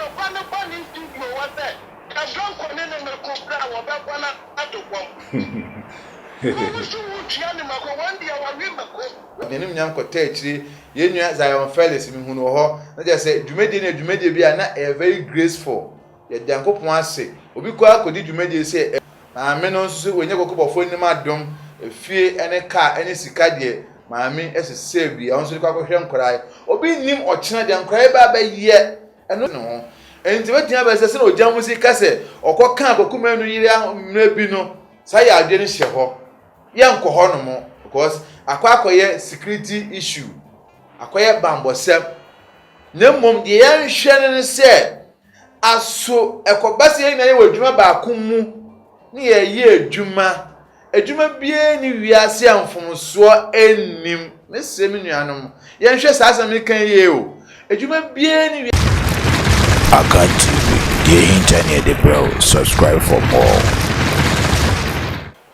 papa no ba ni studio wa say ka don ko ne ne ko bra wo be kwa na atopom Mo so wutia ni mako one day wa wi mako Nenim nyam kota akiri yenua Zion Felix mi hunu ho na je say dwumedi bi na very graceful ye dankopon ase obi kwa akodi dwumedi say maame no nso wenye kokobofo nim adom efie ene car ene sika de maame esese bi a nso kwa kohwe nkorai obi nim ochena de nkorai ba ba ye eno no enti wetia ba sese na ojam sika se okoka akokuma enu yire ahumre bi no saya ade ne hye ho ye nko ho no mo because akwakoye security issue akoye bambosem nemmom de yan hwe ne se aso ekobase yin na ye wadwuma ba akomu ni ye adwuma bie ni wiase amfomso ennim mese me nuanom ye hwe saasa me kan ye o adwuma bie ni Akan TV, the internet the bro. Subscribe for more.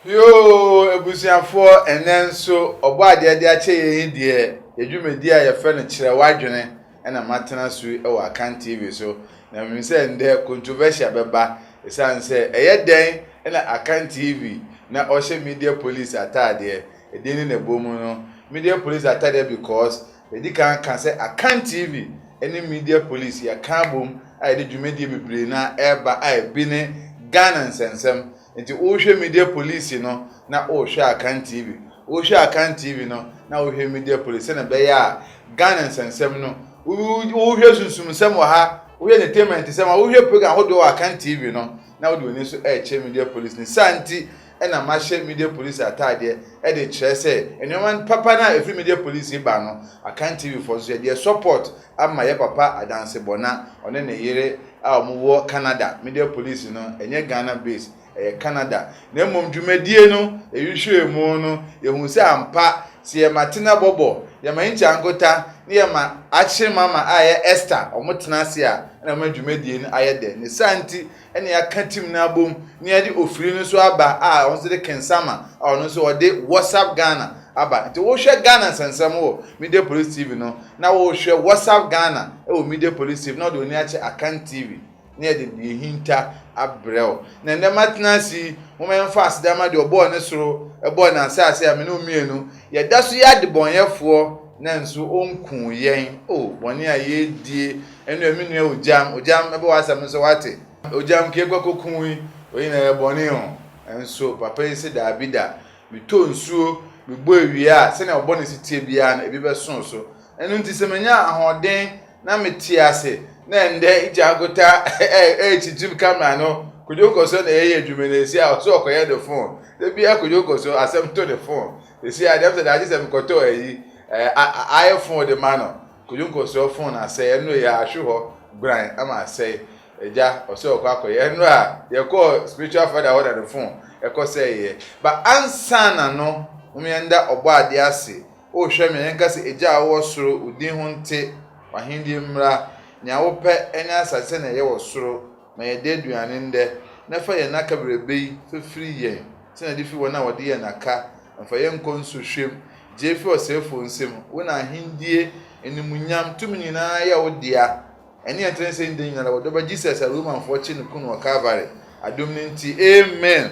Yo ebusiafo enenso obo ade de ache ye die adwumadi a ye fe no kire wadwene na matena su e wa Akan TV so na me se nde controversial beba esan se eye den na Akan TV na oshe media police atade edeni na bomu no media police atade because edi kan say Akan TV any media police ya kan bom a de dwumadi bebre na eba a bi ne Ghana nsensem nti o hwe media police no na o hwe Akan TV o hwe Akan TV no na o hwe media police na be ya Ghana nsensem no o hwe sunsumsem wa ha o hwe entertainment sem o hwe program hodo Akan TV no na o do ni so che media police ni santi na ma hwe media police atade e de kire se enyoman papa na every media police ba no Akan TV for so de support amma ye papa adanse bona one ne yire a omuwo Canada media police no enye Ghana base Canada na mom dwumadie no ehwehwe mu no ehun se ampa se ye matena bobo ye ma nchi ankota ne ye ma achi mama aye Esther omotena se a na ma dwumadie no aye de ne santi ene ya katim na bom ne ye de ofiri no so aba a onse de kensama a ono so ode WhatsApp Ghana aba nti wo hwe Ghana sansam wo media police TV no na wo hwe WhatsApp Ghana e wo media police TV no do ni ache Akan TV ne de hinta abrel na ndematna si mo men fast dama de obo ne soro ebo na asase a me no mienu ye da so ya de bonyefo na nso onku yen o bone a ye die enu aminu ojam ebe wasam so wate ojam ke kokokun oyin na bone ho enso papa ise da abida mi to nsuo mi bo ewia se na obo ne sitie bia na ebi be so so enu nti se menya ahoden na metiase na nde ijagota chichim camera no kujoko so na eye dwumenesi a so okoye the phone de bia kujoko so asem to the phone they see adam say that is em koto eyi iPhone the man kujoko so phone asay enu ya ahwo gran ama say eja oso okoye enu a ye call spiritual father order the phone e ko say ye but ansana no umienda obo ade ase o hwe me nka say eja wo soro udin ho nte wahindi mra nya wo pe enya asase na ye wo soro ma ye de duane nde na fa ye naka brebe fefiri ye se na difi wona wode ye naka fa ye nkonso hwem jefi osefo nsem wona hindie enimunyam tuminyina ya wodia eni entrance ndi nyina wo doba Jesus a Roman for chi no kunu Calvary adom nti amen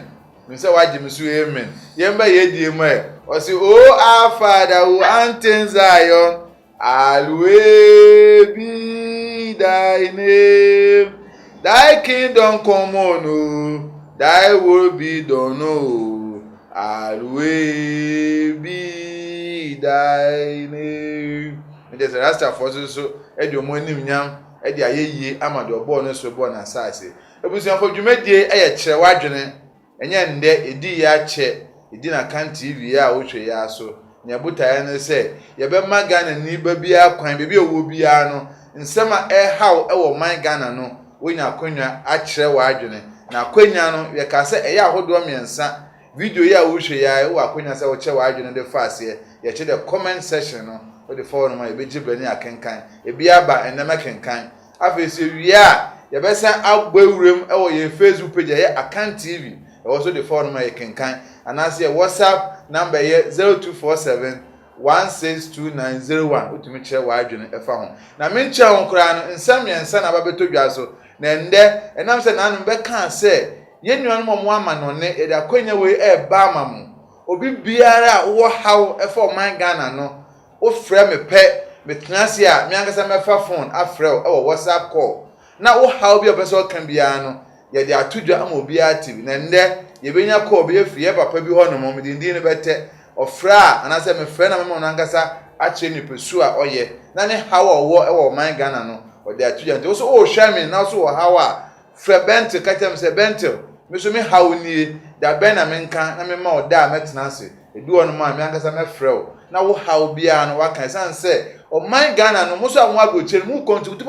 nse waje msu amen yemba ye die ma o si o our father who art in Zion always be thy name, thy kingdom come on, oh, thy will be done, oh, always be thy name. And there's a rasta for so, Eddie Monim Yam, Eddie Aye, Amado Bonus, so born as I say. It was for Jumedi, a chair wagene, and yen there a dear chair, it didn't Akan TV, ya, which ya so. Nyabuta ya say ye be magana ni babia kwan bebi owo bia no nsema how e wo man Ghana no wonya akonwa a kire wa adwene na akonwa no ye ka say eya hodo miensa video ya wo hwe ya wo akonwa say wo kire wa adwene de fase ye che the comment section no wo de forward no ye be gibani akenkan e bia ba enema kenkan afese wia ye be san agbawurem e wo ye Facebook page ye Akan TV e wo so de forward no ye kenkan and as your WhatsApp number here 0247 162901 utumi kire wadwene efa ho na menche ho kra no nsam yensa na babeto dwa so na nde enam se nanum be kan se yenuan mo ama no ne eda kwanya we ba amamu obi biara wo haw efa man Ghana no o frɛ me pɛ metnase a me ankasa mefa phone afrɛ o WhatsApp call na wo haw bi obeso kan biara no ye de atudwa ama obi active na nde ye benya call bi efri ye papa bi ho no mo dindin bete ofra anase me frɛ na me mo ankasa ache ni pesu a oye na ne haw owo e wo man Ghana no o de atudwa nti so o hwa me na so wo haw a frɛ bent katem se bent me so me haw nie da ben na menka na me ma oda metnase edu ono ma me ankasa me frɛ o na wo haw bia no wakan san se o man Ghana no mo so anwa go chere mu contribute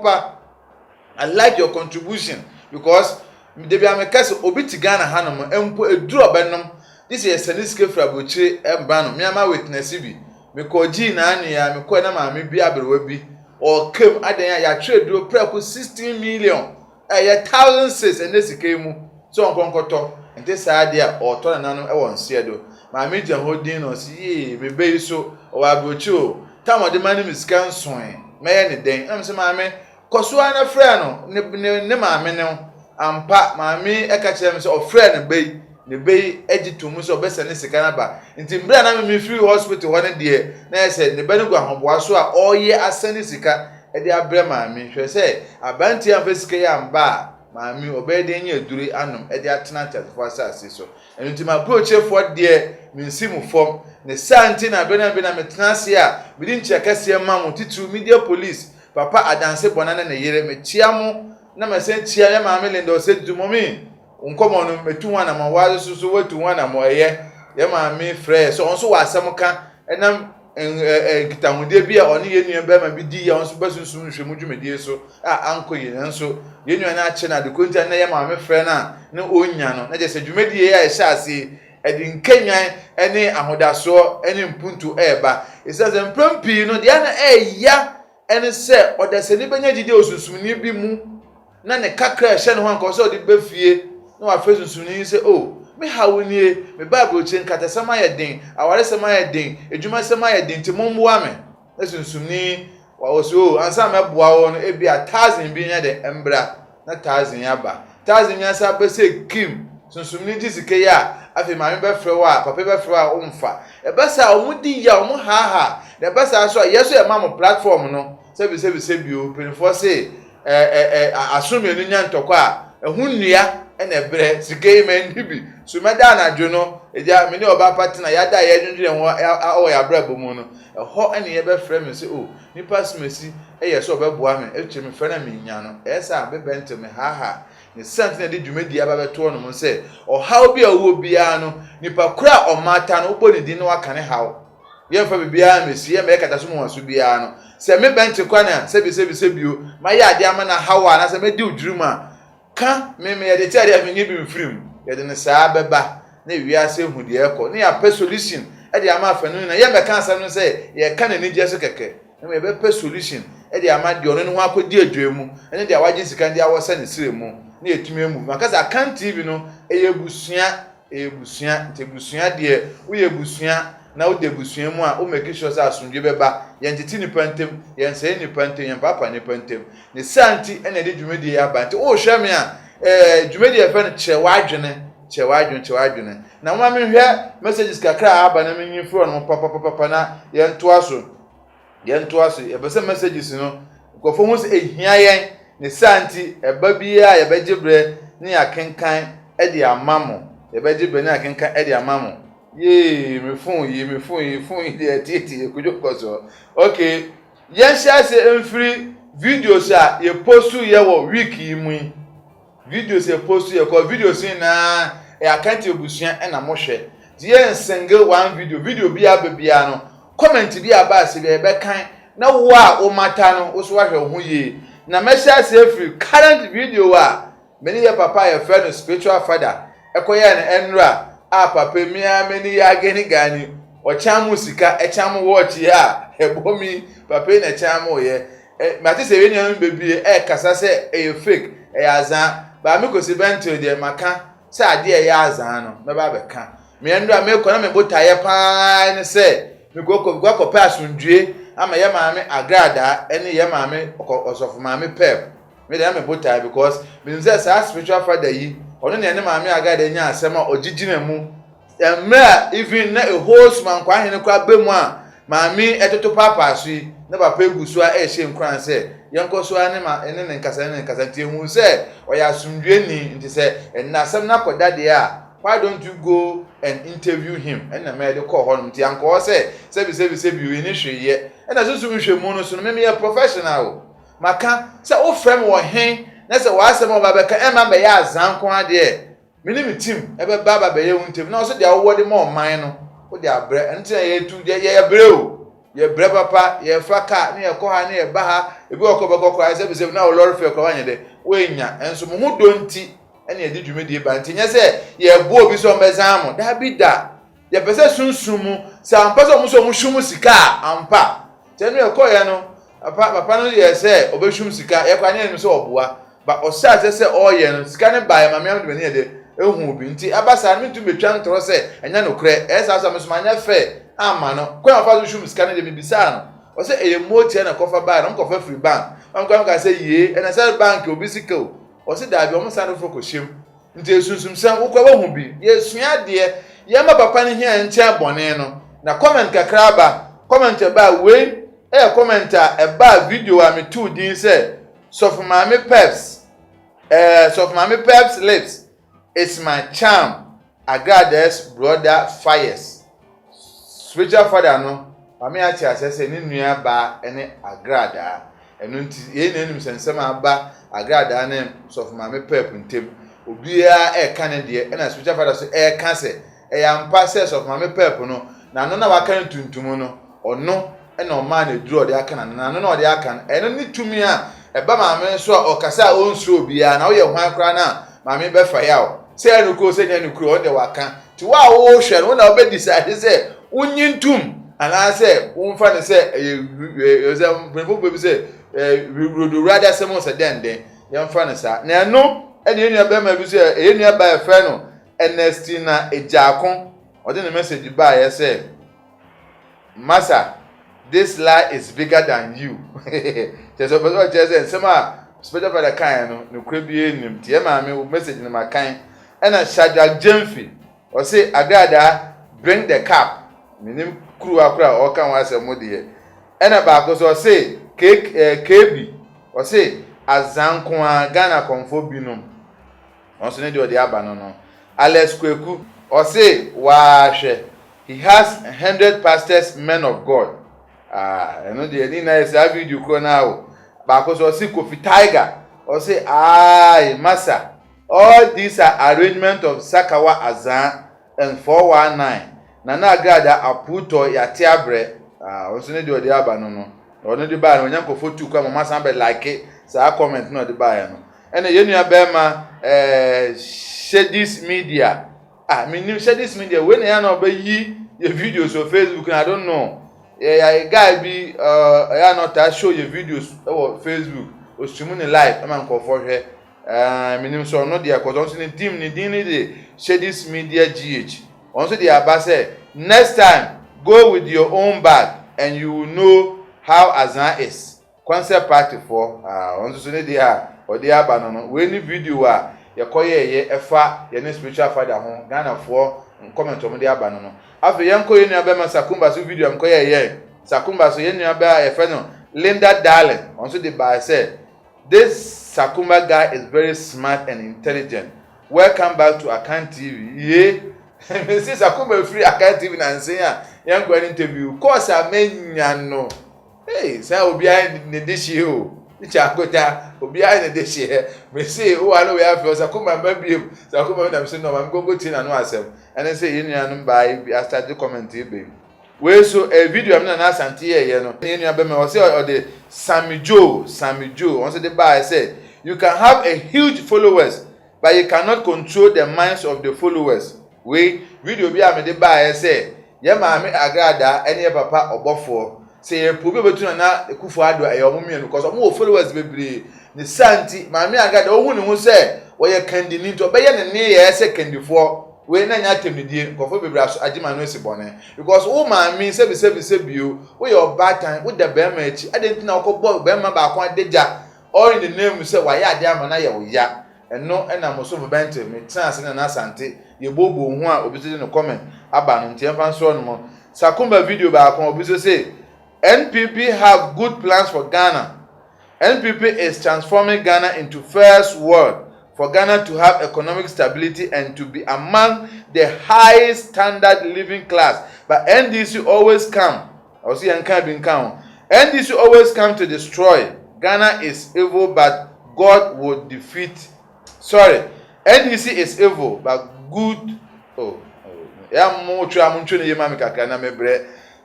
pa. I like your contribution because the be amekase obi ti Ghana hanom empo eduru obenom this is a seniske fra bochire emba no me ama witness bi me ko gi na anu ya me ko na ma me bi abrewa bi o kem adan ya twa duro preku 16 million ya thousands and nesike mu so onkonkoto ente saade a o to na nanom e won se do ma me gya hodin no si me be so o abrochi o tamode mani miskan nson me ye ne den am se ma me koso ana frɛ no ne maame ne ampa maame e ka kyerɛ me sɛ ofrɛ ne bei agitumu sɛ obɛsɛ ne sika na ba nti mbra na me free hospital hɔ ne de na ɛsɛ ne bɛ ne gwa hoboa so a ɔyɛ asɛne sika e de abrɛ maame hwɛ sɛ abanti amfa sika yɛ amba maame obɛ de nya adure anom e de atena tatefo asase so ɛno nti ma approach fo de me nsimu fom ne santi na bɛ na metena se a bidi nkyɛ kase ma mo titu media police papa adanse bonana na yere me chiamu na me se chia ya ma me lendo se dumomi unkomo no metu wana ma wa so watu wana mo eye ya ma me frɛ so onso wa asem ka enam kitahude bi a oni yenua ba ma bi di ya onso basunsun hwemu dwumedie so a anko yi nso yenua na ache na de konta na ya ma me frɛ na onya no na je se dwumedie ya ehya ase edi nkenyan ene ahodaso ene mpuntu eba isaze mprampi no de na eya ene se odaseni benya gide osusumni bi mu na ne kakra hye ne ho anko se odi befie na wa fesusumni se o me hawunie me bible chen katasama ye den aware sema ye den ejuma sema ye den ti momboa me esusumni wa oso ansa me boa wo no e bi 1000 bi nya de embra na 1000 ya ba 1000 ya sa be se kim susumni jisike ya afi ma me be frɛ wa papa be frɛ wa umfa e be sa omudi ya omu ha the best so yeso e ma mo platform no se bio penfo se asumi enu nya ntokwa a ehun nua na ebre sike me ndibi so meda na dwo no eja me ne oba partner ya da ya dwundwe ho ya brabo mu no ho ene ye be frɛ me se o nipa smesi yeso obeboa me eche me frɛ na me nya no esa be bente me ha ne sant na de dwumadi aba beto no mo se o haw bi a wo bia no nipa kura o mata no obo ne din no aka ne haw ye fa bibia mesi ye me kata so mo waso bia no se me bente kwa na se bio ma ya ade ama na hawa na se me di uduruma ka me ye de tiare afinyi bi mfrim ye de ne saa beba na wiase hu de ekọ na ya pe solution e de ama afanu na ye me ka asa no se ye ka na ni je so keke na me be pe solution e de ama de ono ne ho akodi adwemu ene de awaje sika de awosa ne sire mu na etumi emu makasa kan TV no eyebusua ntebusua de wo yebusua na wo de busua mu a o make sure say asundwe beba ye ntiti ni pantem ye nse ni pantem ye papa ni pantem ne santi ene de dwumedi ya ba nti o hwe me a dwumedi ya fa no chewadwene na mo me hwe messages kakra aba na menyi fro no papa na ye ntoa so ye bese messages no kofo hu se ehia yen ne santi eba bia ye begibre ne akenkan e de amamo ye begibre ne akenkan e de amamo ye me phone de titi kujo koso okay yen share se enfri videos a ye postu ye wo week yi mu videos ye postu ye ko videos na e akante obusuan e na mo hwe yen single one video bia no comment bia ba se be kan na wo a o mata no wo so wa hwe ho ye na me share se enfri current video a many ye papa ye friend no spiritual father ekoye na enra a papa mia meni ya gani ochamu sika echamu watch ya ebomi papa na echamu ye mate se wenyan bebie kasa se fake azan ba me kosi bento de maka se ade ya azan no me ba be ka me ndua me ko na me botaye pa ne se me go pass undue ama ye maame agrada ene ye maame osofu maame pep me dey am botai because me say sa spiritual father yi ono ne ne maame agrada nya asem a ogigina mu emra even na a host man kwa hene kwa bemu a maame etoto papa so yi na papa egusu a ehye nkran say yenko so ane ma ene ne nkasa tie hu say oya asundue ni nti say na asem na koda de a why don't you go and interview him and na me dey call hon nti anko say sebi we ni hweye and na so hwemu no so no me professional maka say o frem wo hen na say wa asem o ba be ka e ma be ya azanko ade me ni me team e be ba be ye wuntem na so de wo de mo man no o de abre nti ye tu ye bre o ye bre papa ye faka na ye ko ha na ye ba ha ebi okobekoko sebi na o lorry fe ko wanye de we nya enso mo hu do nti ene edi dwumedi ba nti nya se ye bo obi so mbezam da bi da ye pese sunsumu se ampa so mu hwum sika ampa tenu ye ko ye no papa no ye se obehwum sika ye kwa nya ni so oboa ba o se o ye no sika ne ba ye ma me am de ne de ehu obi nti abasa me tu betwa ntoro se enya no kre esa me so manya fe ama no kwa afa so hwum sika ne de bibisa no o se eye motie na kofa ba no kofa free bank am ka se ye ena se bank obi sika o osi dabi omo sanu foko him nti esunsum san wokwa wa hu bi yesua de ye ma papa ne hia ntia bone no na comment kakra ba comment ba we comment e ba video a me tu din say Sofu Mami Peps Sofu Mami Peps lips it's my charm Agrada's brother fires spiritual father no mami achi asese ni nua ba ene Agrada enu nti ye na enim sensem aba Agrada ne Sofu Mami Pep ntem obia e ka ne de na spiritual father so e ka se e ya mpa se Sofu Mami Pep no na no na waka ntuntum no ono e na o ma na duro de aka na no na o de aka eno ni tumi a e ba mami so okasa onsu obia na wo ye hwan kra na mami be fa yawo se enu ko se nya nukuro o de waka ti wa wo hwe no na o be decide se unyintum ana se umfa ne se be se we rather someone say den yam fa ne sa na eno e de enu ba ma bi se enu ba e fe no Ernestina Ejakon o de message ba ye say Masa this lie is bigger than you just about just sama special for the kind no kura bi enim tie ma me message na makan and Shadrach Jemfi or say Agrada bring the cup minim kuru akura o kan wa asem de and ba ko so say cake KB or say azanko Ghana konfo binum on so ne de aba no Alex Kweku or say wa hwe he has 100 pastors men of God eno de ni na esa video ko now ba ko so say Kofi Tiger or say Masa all these are arrangement of Sakawa Azan and 419 Nana Agrada aputo ya tiabre onso ne de aba no ono de ba no nyanko foto kwa mama sambe like sa comment no de ba ya no ene yenu abema Shadis Media me new Shadis Media when ya no be yi your videos on Facebook and I don't know a guy be ya not to show your videos on Facebook o stream ni live am ko for here minim so no dia ko don sin team ni din ni de Shadis Media GH onso dey aba say next time go with your own bag and you will know how Azan is concept party for onso so ne dia o dey aba no we ni video a ye koye efa ye ne spiritual father ho Ghana for comment o mo dey aba no afi yen koye ni aba ma Sakumba so video am koye Sakumba so yen ni aba e friend no Linda Darling onso dey by say this Sakumba guy is very smart and intelligent. Welcome back to Akan TV. Yeah. Me see Sakumba free Akan TV na say yan go interview. Course amenya no. Hey, say obi ai ne deshi o. Icha akota obi ai ne deshi. Me say o alo we have Sakumba mabiem. Sakumba na me say no am go tin na no asem. And then say yen anu buy I start to comment e we so a video am na asante ye no yen anu be me o say o the Sammy Joe once the buy said you can have a huge followers but you cannot control the minds of the followers. We video bi am de buy say ye maame Agrada ene ye papa obofo say e probe betu na Akufo Addo ayo mo mienu because mo followers bebre ni santi maame Agrada ohun ni hu say wo ye kandi ni to be ye ne ye say kandifo we na nya temidie nkofo bebra so agima no esibone because wo ma mi se bio we your bad time with the bema echi adenti na okobọ bema ba akwa deja all in the name say wa ya ade ama na ye wo ya eno na mo so bente me chance na asante ye bobo hu a obi no comment aba no ntie fan so no mo Sakumba video ba akwa obi so say NPP have good plans for Ghana. NPP is transforming Ghana into first world for Ghana to have economic stability and to be among the highest standard living class. But NDC always come. NDC always come to destroy. Ghana is evil, but God will defeat. Sorry, NDC is evil, but good.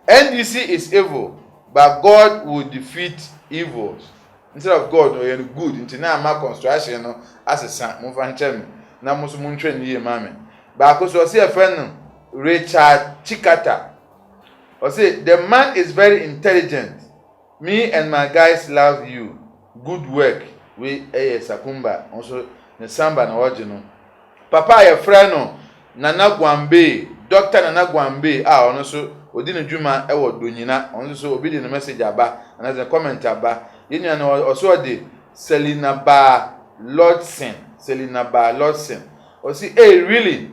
NDC is evil, but God will defeat evils. Instead of God, or good, into now my construction as a son, move and tell me. Now, most moon train ye, mammy. But I could see a friend, Richard Chikata. Or say, the man is very intelligent. Me and my guys love you. Good work. We Sakumba, also the Samba na original. Papa, your friend, Nana Gwambe, Dr. Nana Gwambe, also, Odin Juma, Ewo Dunina, also obedient the message aba, and as a comment aba. Yenya no also de Selina Ba Lordson. O see, hey, really?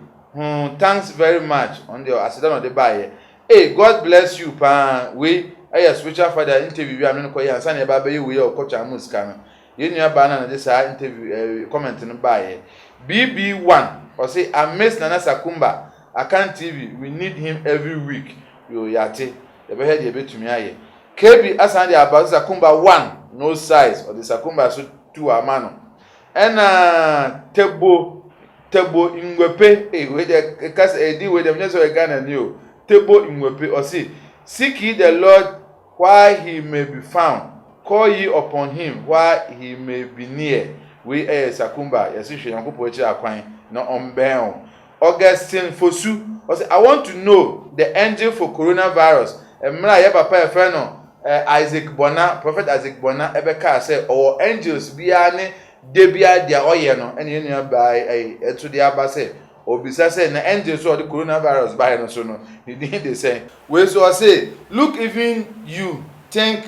Thanks very much on the accident of the buyer. Hey, God bless you, pa. We a spiritual father interview. We are not going to answer about you. We are coach and muskana. Yenya banana this interview comment in buyer. BB1 or say I miss Nana Sakumba. I can't TV. We need him every week. You yate. The behead you bet to me. KB asande about Sakumba 1 no size or the Sakumba so 2 amano and tebo ingwepe we the cast edi we them just Ghana new tebo ingwepe or see seek ye the Lord while he may be found, call ye upon him while he may be near. We Sakumba yesi hwe echi akwan na omben Augustine Fosu or say I want to know the angel for coronavirus emra ye papa e fe no Isaac Bona, Prophet Isaac Bona, Ebeka say, or angels bia ne debia dia oye no, and you by to the abase, or besides saying the angels or the coronavirus by no so no. He didn't say, we so say, look, even you think,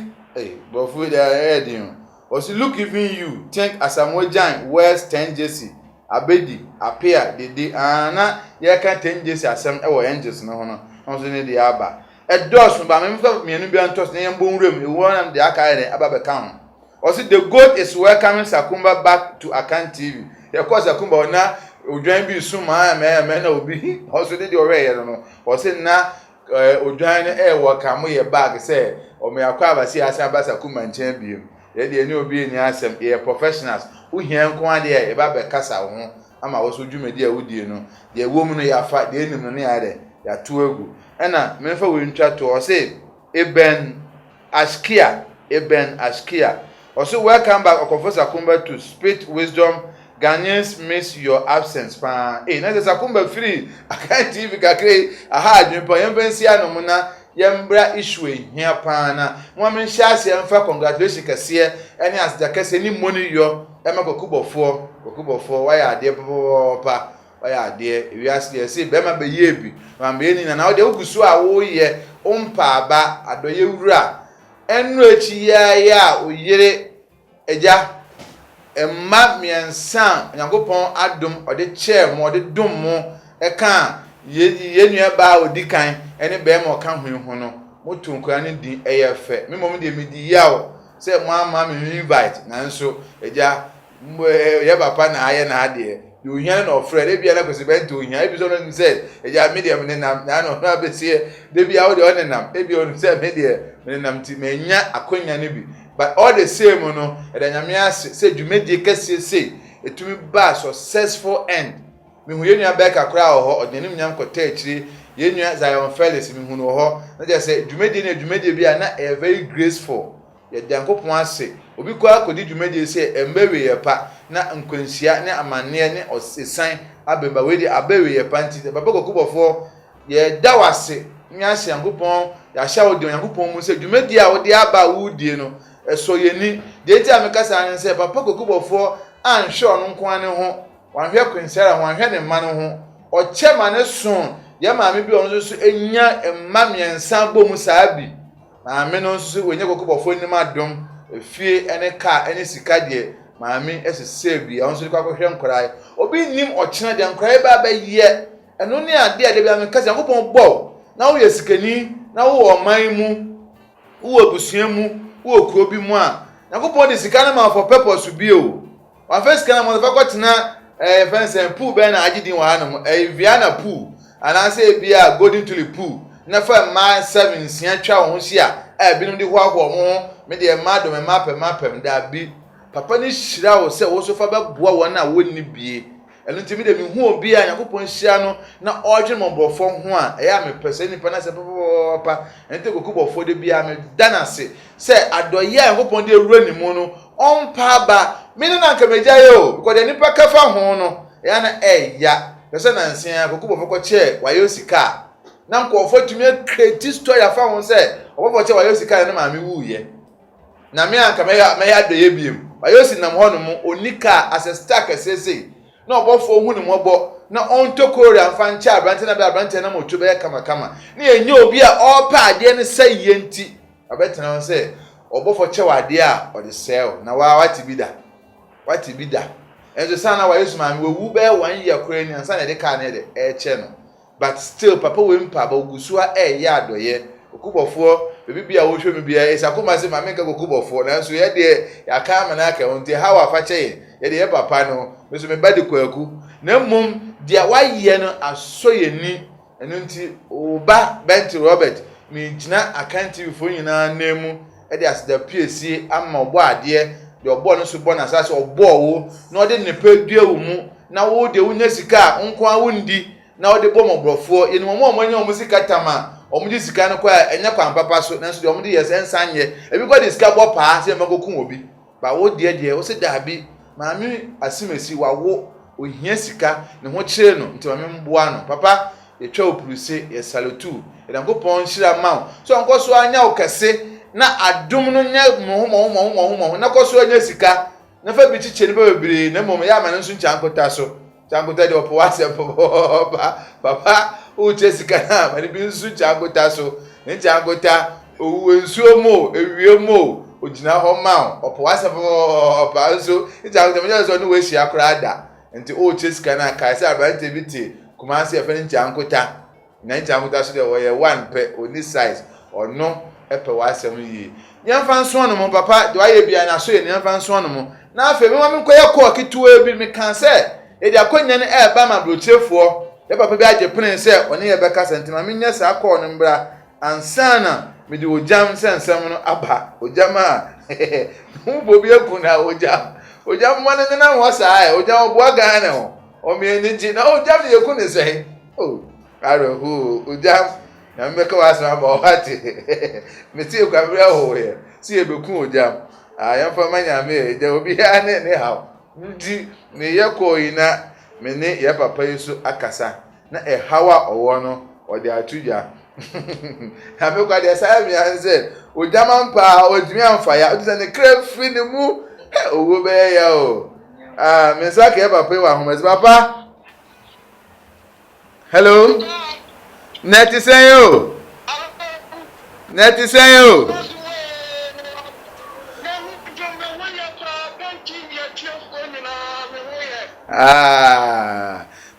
but for the head, you or see, look, even you think as a Mojan, where's 10 Jesse, Abedi, appear, the day, na, ya can't 10 Jesse as some angels no, also need the abba. A dozen by me and Biantos name boom room, you want the Akane above account. Or see the goat is welcoming Sakumba back to Akan TV. Of course, Sakumba na Ujain be soon, my man will be also did your way, I don't know. Or say na Ujain air welcome we back, say, or may acquire see as Sakumba and champion. Yet they knew being the air professionals who hear Quandia about the Casa. I'm also Jumedia would you know. The woman you are fight the enemy near there. They are too good. Ena menfa we ntwa to o say Eben Askia o say welcome back Okofo Sakumba to Spit Wisdom. Ghanaians miss your absence pa na Sakumba free Akan TV kakre aha adwempa yembensi anomu na yembra issue hia pa na mo men hyase yemfa congratulations kase ene as da kase ni money yo kokubofo why ade pa oya ade wiase say be ma be ye bi ma be ni na wo de ugusu a wo ye umpa aba adoye wura enu echi ya oyire eja emma miensan Nyankopon adom ode che mo ode dum mo eka ye nua ba odikan ene be ma oka hwenhu no motu nkora ne din eyefe me mom de me di yawo say mo ama me invite nanso eja ye papa na aye na ade you hear no friend e bia na kwesi bento hia e bi so no say eja medium ne nam na no na be see de bia wo de on nam e bi on say medium ne nam ti menya akonya ne bi but all the same no e da nyame ase say dwumedie kase say etumi ba successful end me hu yenua beka kra ho odenim nyam kota akiri yenua Zion Felix me hu no ho na je say dwumedie bia na e very graceful ye Nyankopon ase obi kwa akodi dwumedie say embewe ye pa na nkwansia ne amane ne osesan abemba we di abewe ye pa nti baba kokubofo ye dawase nyase Nyankopon ya sha odi Nyankopon mu say dwumedie a odi aba wudie no eso ye ni de ti amekasa an say baba kokubofo an sure no nko ane ho wanhwe kwansia wanhwe ne ma no ho ochema ne son ye maame bi ono so enya emma miensa bom saabi maame no so wenye kokobofo nim adom efie ene ka ene sika de maame esese bi ono so kwakohwe nkorai obi nim ochena de nkorai ba ba ye eno ne ade ade bi amekasa Yakobon bo na wo yesikani na wo oman mu wo busua mu wo kuro bi mu a Yakobon de sika na ma for purpose bi o wa first kana mo fa kwatena fence pool be na agidin wa hanom Viana pool ana say bia golden tulip pool na fa ma 7 sia twa wo hia binom di ho ho me de ma do me mapem da bi papa ni hira wo se wo so fa ba boa won na wonni bie enu ntimi de mi hu obi a Yakobon hia no na origin mombrofo ho a ya me pese ni pa na se papa ente kokubofo de bia me danase se adoye Yakobon de ewura ni mu no onpa ba mini na nkameja yo because the nipa kafa ho no ya na ya pese na nsia kokubofo ko che wayo sika na nkofo tumi create story afa ho se obofo che wayo sika na maame wuye na me anka me ya adoye biem wayo si nam ho no mu onika as a star kasese na obofo hu ni mobo na ontokori amfa nche abrante na abrante na moto be kama na enye obi a opa ade ne saye nti abetena ho se obofo che wade a ode sell na wati bida enzo sana wa Yesu maame wu be 1 year kora ni ansa na de ka na de che no but still papa we mpa ba ogusua ya adoye okubofo bibia wo hwe me bia esakoma se maame ka okubofo na nso ye de ya ka ma na ka onti how afache ye de ye papa no meso me badi kwaku na mum dia waye no asoye ni eno nti oba Benty Robert mi gina akanti bifo nyina nemu e de asda PSC amma obo ade de obo no so bo na sase obo wo na ode nepa dua wo mu na wo de wunya sika nko a wundi na ode bo mobrofo ye no mo anya o musika tama o mu di sika no kwa enya kwa papa so na so de o mu di yes ensanye e bi kwa di sika bo pa se makokun obi ba wo de o se dabi maami asimesi wawo ohia sika ne ho kire no nti maami mboa no papa etwa opuruse ye salutu Yakobon hira mawo so nkoso anya okese na adum no nya mo na koso anya sika na fa bi chiche ne bebere na mom ya mane nso nchankota so chankota de opo wase papa o che sika na mane bi nso nchankota so nchankota owu nsuo mo ewie mo ogina ho ma opo wase papa nso nchankota me so no we hia kora ada nti o che sika na kai se abante biti kuma se efe nchankota na nchankota so de wo ye one pe oni size ono epe wase mu yi nyamfa nso no mo papa de waye bia na so ye nyamfa nso no mo na afa me ma me koye ko kituwa bi me kan se e de akonya ne e ba ma brochefo e papa bi age pren se oni ye beka sentima me nya sa ko no mbra ansana me de ojam sensem no aba ojama mu bobi ekuna ojam mo ne na ho sa e ojam obo aga na ho o me ni ji na ojam ye kunu se o aro hu ojam na me ka wasa ba wati me ti kwa bra ho ye si e bekun ojam ayamfa manya me de obi ya ne ha ndi me ye ko ina me ne ye papa yesu akasa na e hawa owo no o de atuja ha me kwa de sa mi anze ojama mpa odumi amfa ya o de ne kra free ne mu owo be ya o me sa ke papa wa ho me papa hello neti senyo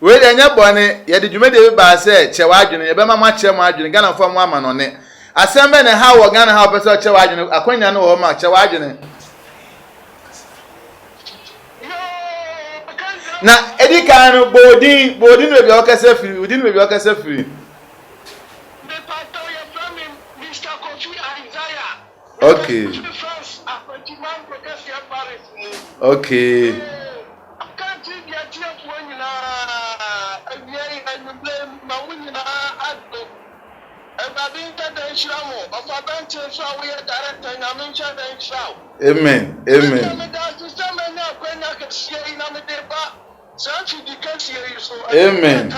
we de nya bone ye de dwuma de ba se chewa adwene ye be mama che mo adwene Ghana fo mo ama no ne asembe ne ha wo Ghana ha pese chewa adwene akwanya no wo ma chewa adwene na edika no bodin no bi o kase firi bodin no bi o kase firi okay okay amen amen amen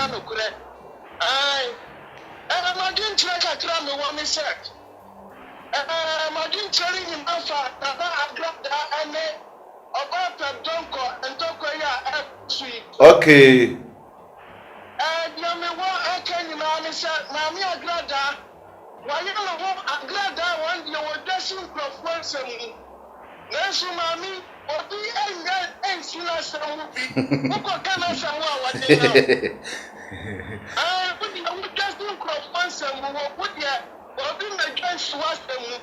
okay nkurɔfoɔ nsɛm mu nanso maame obi ɛnyɛ ɛnsu n'asɛm mu bi wokɔka n'asɛm a wɔde yɛ wode wotwa so nkurɔfoɔ nsɛm mu wodeɛ obi mmɛdwa nsu asɛm mu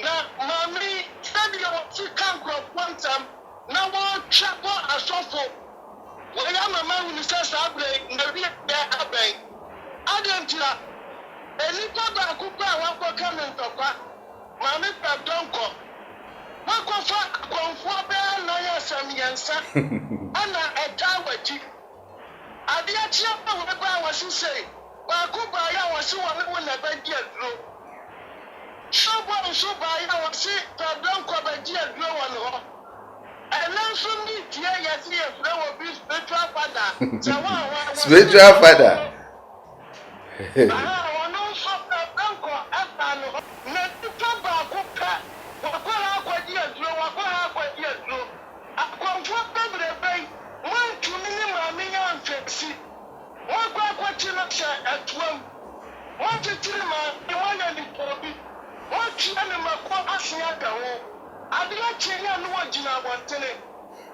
na maame sɛdeɛ wɔte ka nkurɔfoɔ nsɛm na wɔtwa bɔ asɔfo wɔyɛ mama hunu sɛ saa berɛ na wiɛ abɛn adɛn nti a enipa baako pa a wakɔka ne ntɔkwa maame pɛ dɔnkɔ wakɔfa akɔnfoɔ bɛɛ na yɛ asɛm yɛnsa ɛna ɛtaa w'akyi adeɛ kyerɛ pa wɔbɛ a wɔsesei baako baayɛ a wɔse wɔne wo na bɛgye aduro sɔbɔ nso baayɛ a wɔse pɛ dɔnkɔ bɛgye aduro wɔ ne hɔ ɛno nso ne tie yɛse yɛfrɛ wɔ bi spiritual father sɛ wo a spiritual father wɔno nso pɛ dɔnkɔ ɛfa ne hɔ na nipa baako pɛ wakɔha akɔgye aduro akɔmfoɔ bebrebe wɔntumi ne maame yɛ mfɛsi wɔkɔ akɔkye no hyɛ atoam wɔkyekyere maame wɔyɛ nipa bi wɔtua ne makɔ asea da ho adeɛ kyee a no wɔgyina abɔntene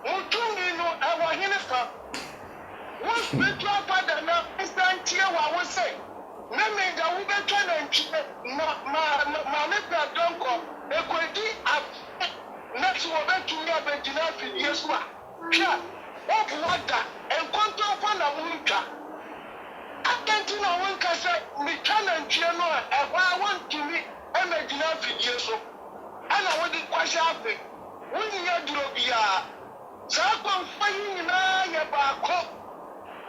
wotumi no ɛwɔ hene fa wo spiritual father na nsantie wɔ wo sɛ ne mega wobɛtwa nantwie maame pɛ dɔnkɔ ekodi afe na so wɔbɛtumi abɛgyina afidie so a hwɛ wɔbo wɔda nkontɔmfɔ na wontwa atɛnti na wonka sɛ metwa nantwie no a ɛhɔ a wɔntumi ɛmɛgyina afidie so ɛna wode kwahyɛ afe wonyɛ duro biara saa akɔmfa yi nyinaa yɛ baako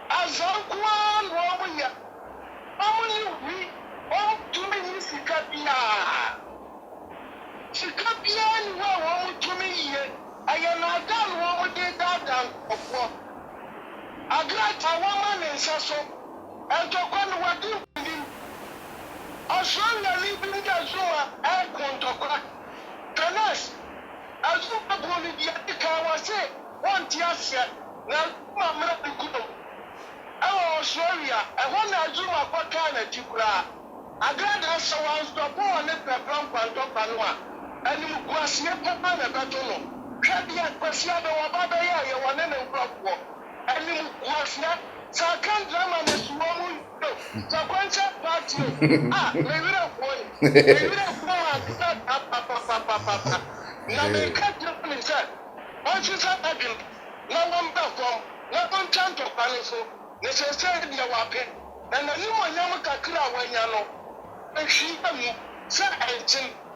azankoa na wɔmonyɛ ɔmonye wi ɔmtumi nyi sika biara sika biara ni hɔ a wɔmtumi yie ɛyɛ naada na wɔmde daadaa nkɔfoɔ agrata wɔma ne nsa so ɛntɔkwa no wɔde nnim ɔsɔnyani bi nda so a ɛko ntɔkwa tenes azuma bɔne bi ade ka wɔ se wɔnte aseɛ na ma mmara bi kudom ɛwɔ ɔsɔre a ɛhɔ na azuma kɔkaa n'akyi koraa agrada sɛ wɔnsɔpɔ wɔ ne pɛprɛ nkwantɔkwa no a anim guaseɛ papa na ɛbɛto no hwɛ deɛ kwasia bɛ wɔba bɛyɛ a yɛwɔ ne nkurɔfoɔ anim guaseɛ sɛ aka ndrama ne soɔ mu no sɛ kwankyɛ party a mewerɛfoɔ a sɛ apapapapapa na meka kyerɛ ne sɛ ɔnsesa adwene na wɔmbɛ fam na ɔntwa ntɔkwa no so ne sɛ sɛ deɛ wɔapɛ na n'anim ɔnyam kakra a wɔanya no ɛhwii mu sɛ ɛnkyen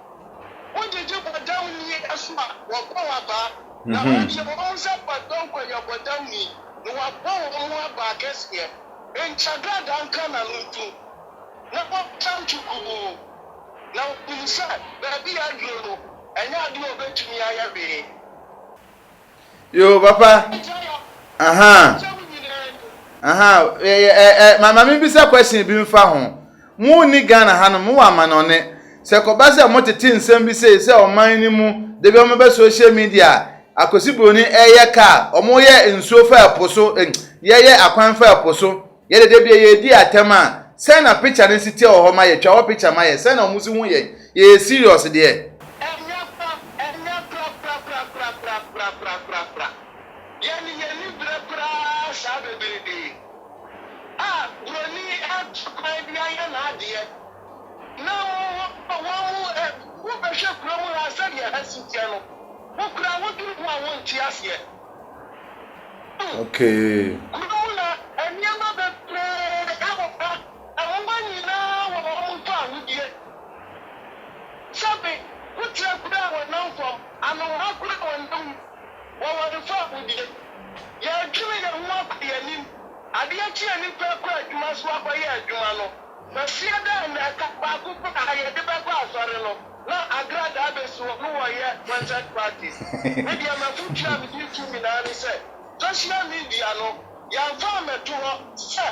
wogyegye bɔdam ni ɛso a wɔbɔ wabaa na wɔdeɛ wɔn sɛ bɔdam kɔyɛ bɔdam ni na wɔabɔ wɔn ho abaa kɛseɛ nkyagada nka na no ntu na wɔtam twukuu na wɔnim sɛ baabi a aduro no ɛnyɛ adeɛ a wɔbɛtumi ayɛ hwee yo papa mama mi bisa question bi mfa ho mu ni Ghana ha no mu wa manone se ko ba se mo tete nsɛm bi se ɔman ni mu de bi o be social media akosi broni eye ka omo ye nsuo fa aposo ye akwan fa aposo ye de bi ye di atema se na picture ne siti o ho ma ye twa o picture ma ye se na omusi hu ye serious de okay social media no yamfa meto ho sɛ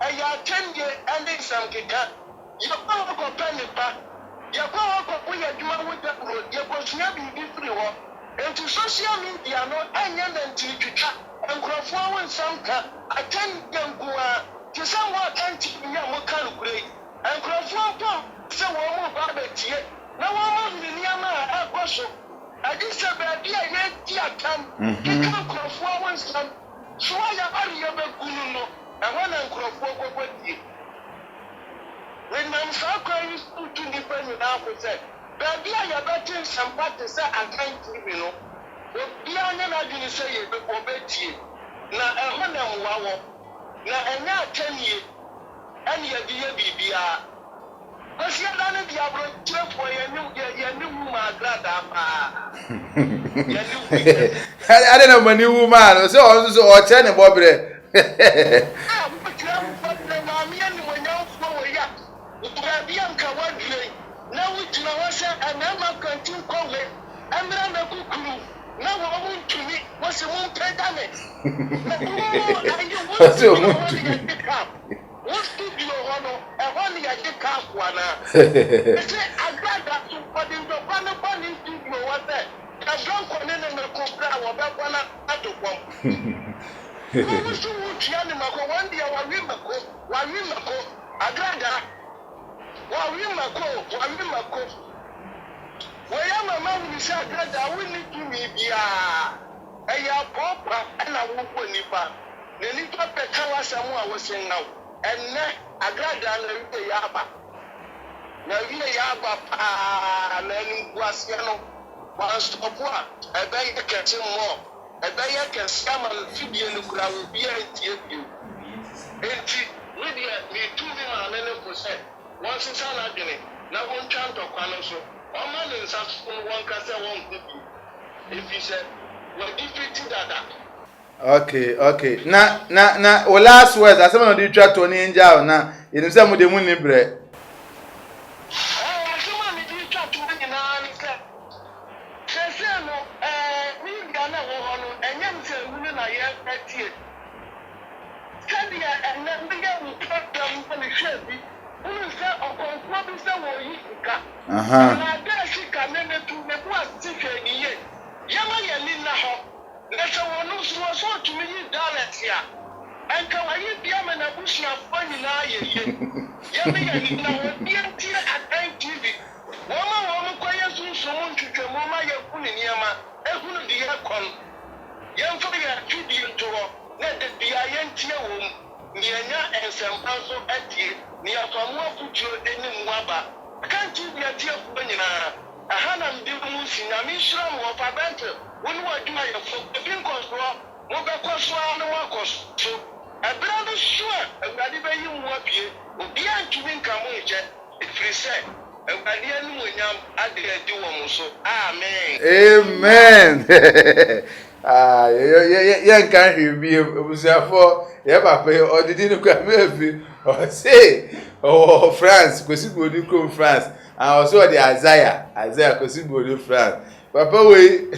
ɛyɛ atɛnde ɛne nsɛm keka yɛkɔ hɔ nipa yɛkɔ hɔ yɛ adwuma wo daburo yɛkɔsua biribi firi hɔ enti social media no ɛnyɛ nantiri twitwa nkurɔfoɔ wo nsɛm ka atɛnde nkoa te sɛ mo atɛnte nyɛ mo ka nokure yi nkurɔfoɔ pɔ sɛ wɔn mo ba bɛtie na wɔn mu nneɛma a ɛkɔ so adi sɛ baabi a yɛdi atam keka nkurɔfoɔ wɔn nsɛm so ayɛ areyɛ bɛgu no no ɛhɔ na nkurɔfoɔ kɔkɔ die wenam saa kwan yi so tu nnipa nyinaa ko sɛ baabi a yɛbɛte nsɛmpa te sɛ akan tv no obiara nyɛ n'adwene sɛ wɔbɛtie na ɛhɔ na mmoa wɔ na ɛnyɛ atɛnie ɛne yɛde yɛ biribiara Kasi ada ne di abro chepo yɛne wu ma agrada paa. Yɛne wu. Ada na mani wu ma no se on so o che ne bobre. Ah, wo kira mo na ma me ni mo nyam fo wo ya. Utura bi anka wadue. Na wo gyina wo se ana ma kantin kowe. Amra na kukuru. Na wo mo ntumi, wo se mo mpeda me. Na wo se mo ntumi. What studio hono e honi ya de kafuana ese agrada so podi do kwana studio wate ka don kone ne ko kra wo be kwana atopom wo so wutia ne mako wande ya wawi mako agrada wawi mako wo ya mama wu sha agrada wo ni tumi bia e ya popa na wo ko nipa ne nipa pe kawa samu a wo sen nawo enne agrada na wiye yaba pa na ni buasia no wanstopua ebe ye kete mo ebe ye kesama fidie no kura obi antie bio enti we dia ni tumi ma na ne ko se won sisa na dwene na won twa ntokwa no so o ma ne nsa so won ka se won kubi efi se we defeat dada. Okay. Na o last words asema no di twa to ni nja na yin se mu de mu ni bre. Asema mi di twa to ni na ni se no mi ga na wo no enyam se mu na ye atie. Kadia enne mi ga mu program ko ni hwebi. Unu se okonko bi se wo yi ka. Na da shika ne tu ne bu ati hwe ni ye. Yama ye ni na ho. Let's so to me Dalatia. And can I be a man a bush of funny lie? Yammy, at TV. Woman, quiet soon, someone to Mama Yakuniyama, and who the aircon. Young for your tribute to let the DINT home, near and some also at you, near from more future any Waba. Can't you be a dear Benina? A Hanan Dimus in a mission of a banter. When what do I have been control? Mobile cost no more cost. So, a brother sure, and I did you work here, will be to win Kamuja, if we say, and I didn't win at the do so. Amen. Young can't be for Papa or didn't come or say, oh, France, Cosibo, France, and also the Isaiah, Cosibo, France. Papa we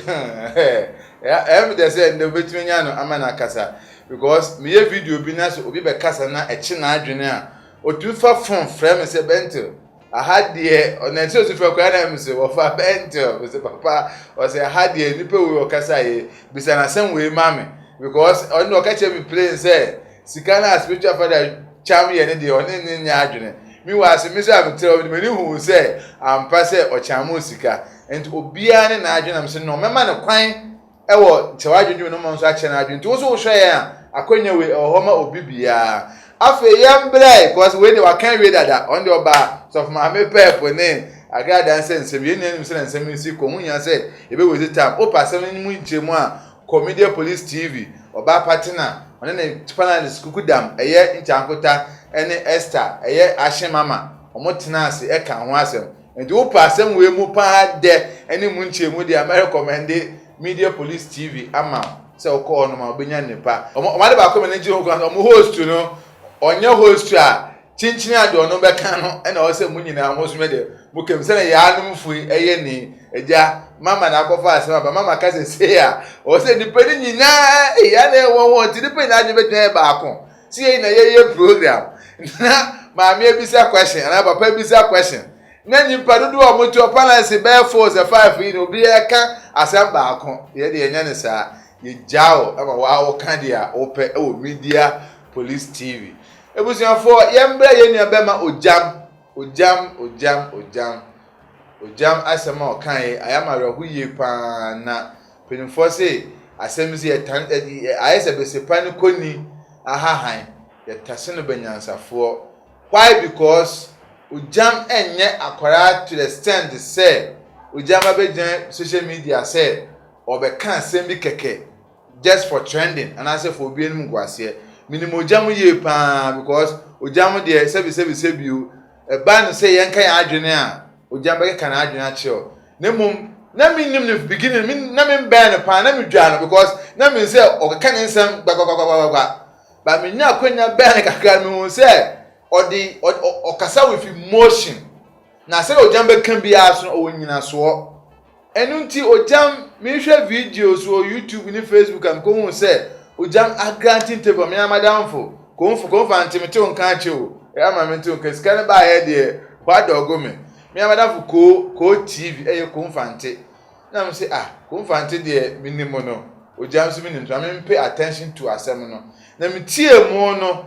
say no between ya no amana kasa because me video bi na so obi be kasa na echi na adwene a otufa phone frame se bento aha de onanti otufa kwa na me se wo fa bento me se papa o se aha de nipa we o kasa ye bisa na sem we mame because on no ka che me play say sika na spiritual father cham ye ne de on ne nya adwene mi wa se me se am tell me ni hu say ampa se o cham sika and obia ne na adwena mse no mema ne kwan ewo chewadwedwu no mo nso ache na adwene nti wo so wo hwe ya akonya we ohoma obibia afa yambre because we dey wakan we dada on the oba so for my pep ne agrada nsem ye ne nsem nsi komunya say ebe we time o pasem ni mu nchemu a Comedian Police TV oba partner one ne panelist kukudam eye nchankota ene Esther eye ahemama omo tenase e kan ho asem and you pass them we mu pa de any munchemu the American recommended Media Police TV ama so call no ma obenya nipa o ma de ba ko me nji ho o mo host no onye host a chinchini ade ono be kan no e na o se munyina ho so me de mu kem se na ya anum fu eye ni eja mama na akofa asema ba mama ka se ya o se nipa ni nyina ya na won ti nipa na ade betwen ba akon si ye na ye program na ma me bisa question na papa bisa question na nyimpa dodo o moto opalance be 4 5 yi no bi e ka asamba akon ye de enya ne sa ye jao ama wa wo kan dia ope e wo Media Police TV ebusiafo ye mbra ye nua be ma ojam Ojam asɛm a ɔkan ayama rehu yie paa na penimfo se asɛm si ayɛsɛ besepa ne koni ahahan yɛtase no banyansafo. Why? Because Ojam enye akwara to the extent say Ojam abegyan social media say obeka asɛm bi keke just for trending and I say for obi enum gwase minimum Ojam yie paa because Ojam de sebi o ba no say yenka ya adwene a Ojam be ka na adwene a cheo na mum na minim no beginning na me ban no pa na me dwa no because na me say okeka ne nsem gbagba ba me nya akwanya ban kakra me hu say odi okasa with emotion na say Ojam be kan bia so o nyina so enu nti Ojam me hwe videos o YouTube ni Facebook am ko hu say Ojam agranting table me amadamfo ko mfa antimete on kan che o ya ma me nti sika ne ba ye de kwa dogo me amadamfo ko TV ko mfante na me say ko mfante de minimo no Ojam so minim so me pay attention to asem no na me tie mu no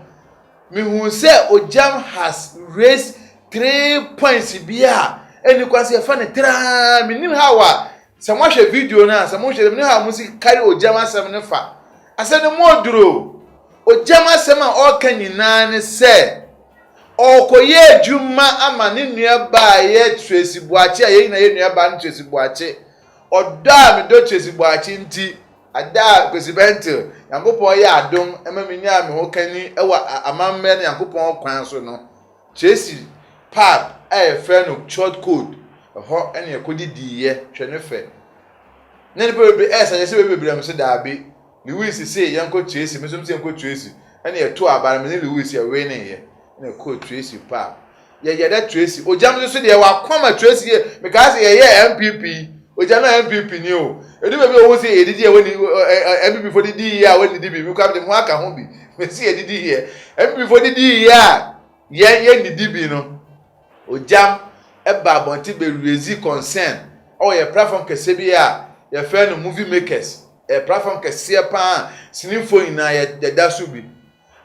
me hu say Ojam has raised 3 points bia eni kwase e fa ne tra minim hawa se mo hwe video na se mo hwe minim ha mo si carry Ojam asem ne fa asem ne mo duro Ojam asem a o kan nyina ne se okoye adwuma ama ne nua ba ye Tracy Boache a ye na ye nua ba ne Tracy Boache oda me do Tracy Boache nti ada president Yankopon ya adom ema menya me ho kani ewa amamme ne Yankopon kwan so no Tracy pap friend of short code ho ene yakodi diye hwe ne fe ne ne bebe say bebe am so da bi Lewis say yanko Tracy me so say yanko Tracy ene yeto abara me ne Lewis ya we ne ye ene ko Tracy pap ye da Tracy Ojam so de wa kwama Tracy me ka say ye MPP Ojam na MPP ni o edu bebe o say edidi e woni MPP for didi ya woni didi bi ko mo aka ho bi me say edidi here MPP for didi ya ye ni didi no Ojam eba abonti be raise concern o ye platform kese bi a ye friend movie makers platform kese pa sinifo ina ye da so bi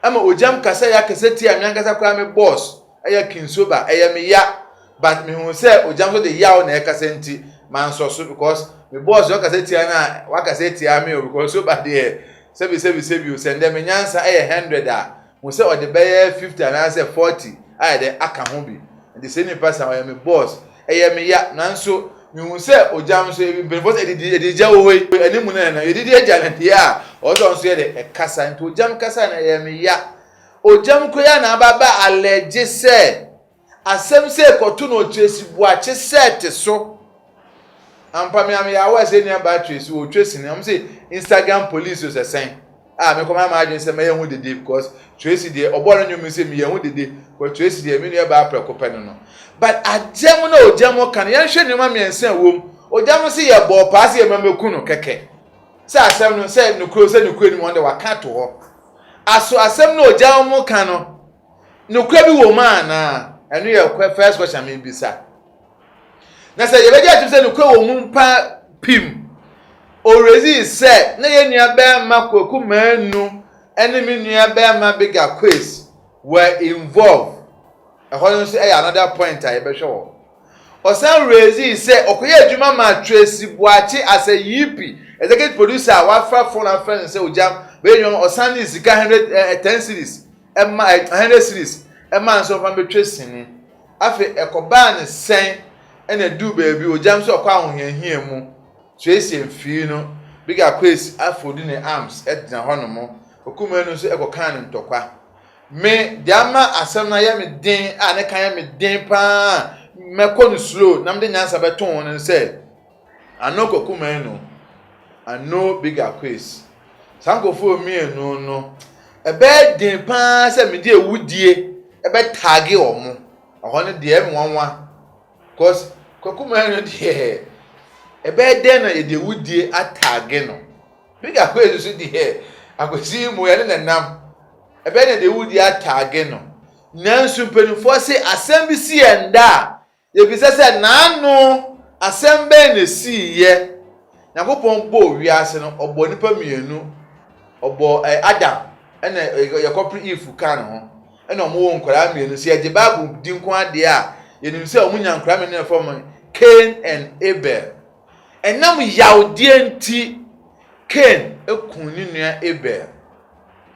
ama Ojam kasa ya kese ti am yankasa kwa me boss kinsoba me ya but me hu say Ojam so de ya o na e kasa nti man so because me boss yo kasa ti na wa kasa ti am me because so bad there sebi o send them nyansa 100 a mo say o de be 50 and say 40 ai de aka ho bi the same person I am a boss me ya nanso me hu say Ojam so be boss edidi jawo we enimu na edidi aja na dia o so nso ye de kasa nti Ojam kasa na me ya Ojam ko ya na baba allege say asem say koto no Tracy Boache set so ampa me am ya wa say ni aba Tracy o Tracy ni am say Instagram police o say sen me come ma adwen say me hu dede because Tracy de oboro nyu me say me hu dede ko Tracy de me no ba prekope no but Ojam na Ojam kan yan hwe ni ma me ensa wom Ojam say ye bo pass ye mameku no keke say asem no say no kro ni mo de waka to ho aso asem na Ojam kan no kra bi wo ma na enu ye first question me bisa na say ye be ja say no kra wo mu pa pim Orezi said, na ye nua ba ma Kwaku Manu enemy nua ba ma Bigger Quiz were involved. Ehon say another point I be sure. Osan Orezi said okoye adwuma ma Tracy Boache as a yipi. Executive producer wafa phone and friend say Ojam be nwa osan is 110 series. Emma 100 series. Emma so from be Tracy ni. Afi ekoba ne sen ena du baby Ojam so kwa ahohiahia mu. Tracy mfi no Bigger Quiz afodi ne arms edina honomo Kwaku Manu so ekokan ntokwa me diama asem na ye me den a ne kan ye me den pa me ko no slow na me de nyansa beton ne say ano Kwaku Manu ano Bigger Quiz sankofo mi enu no ebe den pa se me de ewudie ebe tagi omo ohone de em wanwa cause Kwaku Manu de ebe den na yede wudie atage no Bigger Quiz so di he akosi mu ye ne nam ebe na de wudie atage no nansu penifo se asem bi si enda ye bi se na anu asem be na si ye Yakopon bo wiase no obo nipa mienu obo Adam ena ye kopri Eve kan ho ena omo wo nkora mienu se ye Bible din ko ade a ye nim se omo nya nkora me ne fo Cain and Abel. Enam yawdie nti Cain ekun ni nua Abel.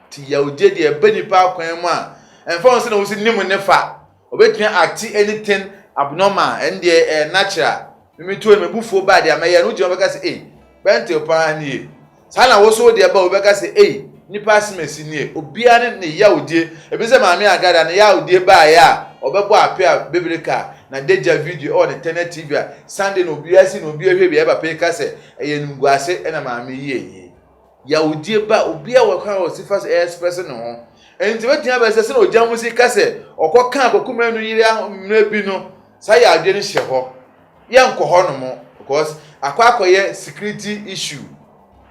Ti yawdie de eba nipa akwan mu a emfa won se na wo si nim ne fa. Obetumi act anything abnormal and the natural. Me to me bufo ba de amaye no jema beka se bente pa ni. Sa na wo so de ba obeka se nipa asmesi ni obia ne yawdie ebi se maame agada ne yawdie ba ya obebo apia bebreka na deja video or the internet TV Sunday no obia si no obia hwe bia ba pe ka se yenguase na maame yeye yawdie ba obia wakwa wo sifa express no ho enti wetia ba se na ojamu si ka se okoka akokuma no yire na bi no sa ya adwe ne hye ho yenko ho no mo because akwakoye security issue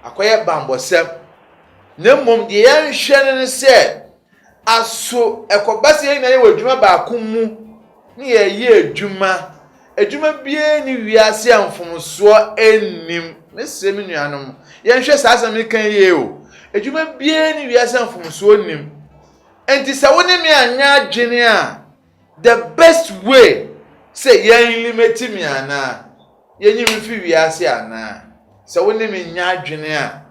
akoye bambosem Nemom de yanhwe ne se aso ekobase yin na ye wadwuma ba akumu ne ye adwuma bie ni wiase amfomso enim ne se me nuanom yanhwe saasa me kan ye o adwuma bie ni wiase amfomso enim enti se woni me anya adwene a the best way say yan limit me ana yenyim fi wiase ana se woni me nya adwene a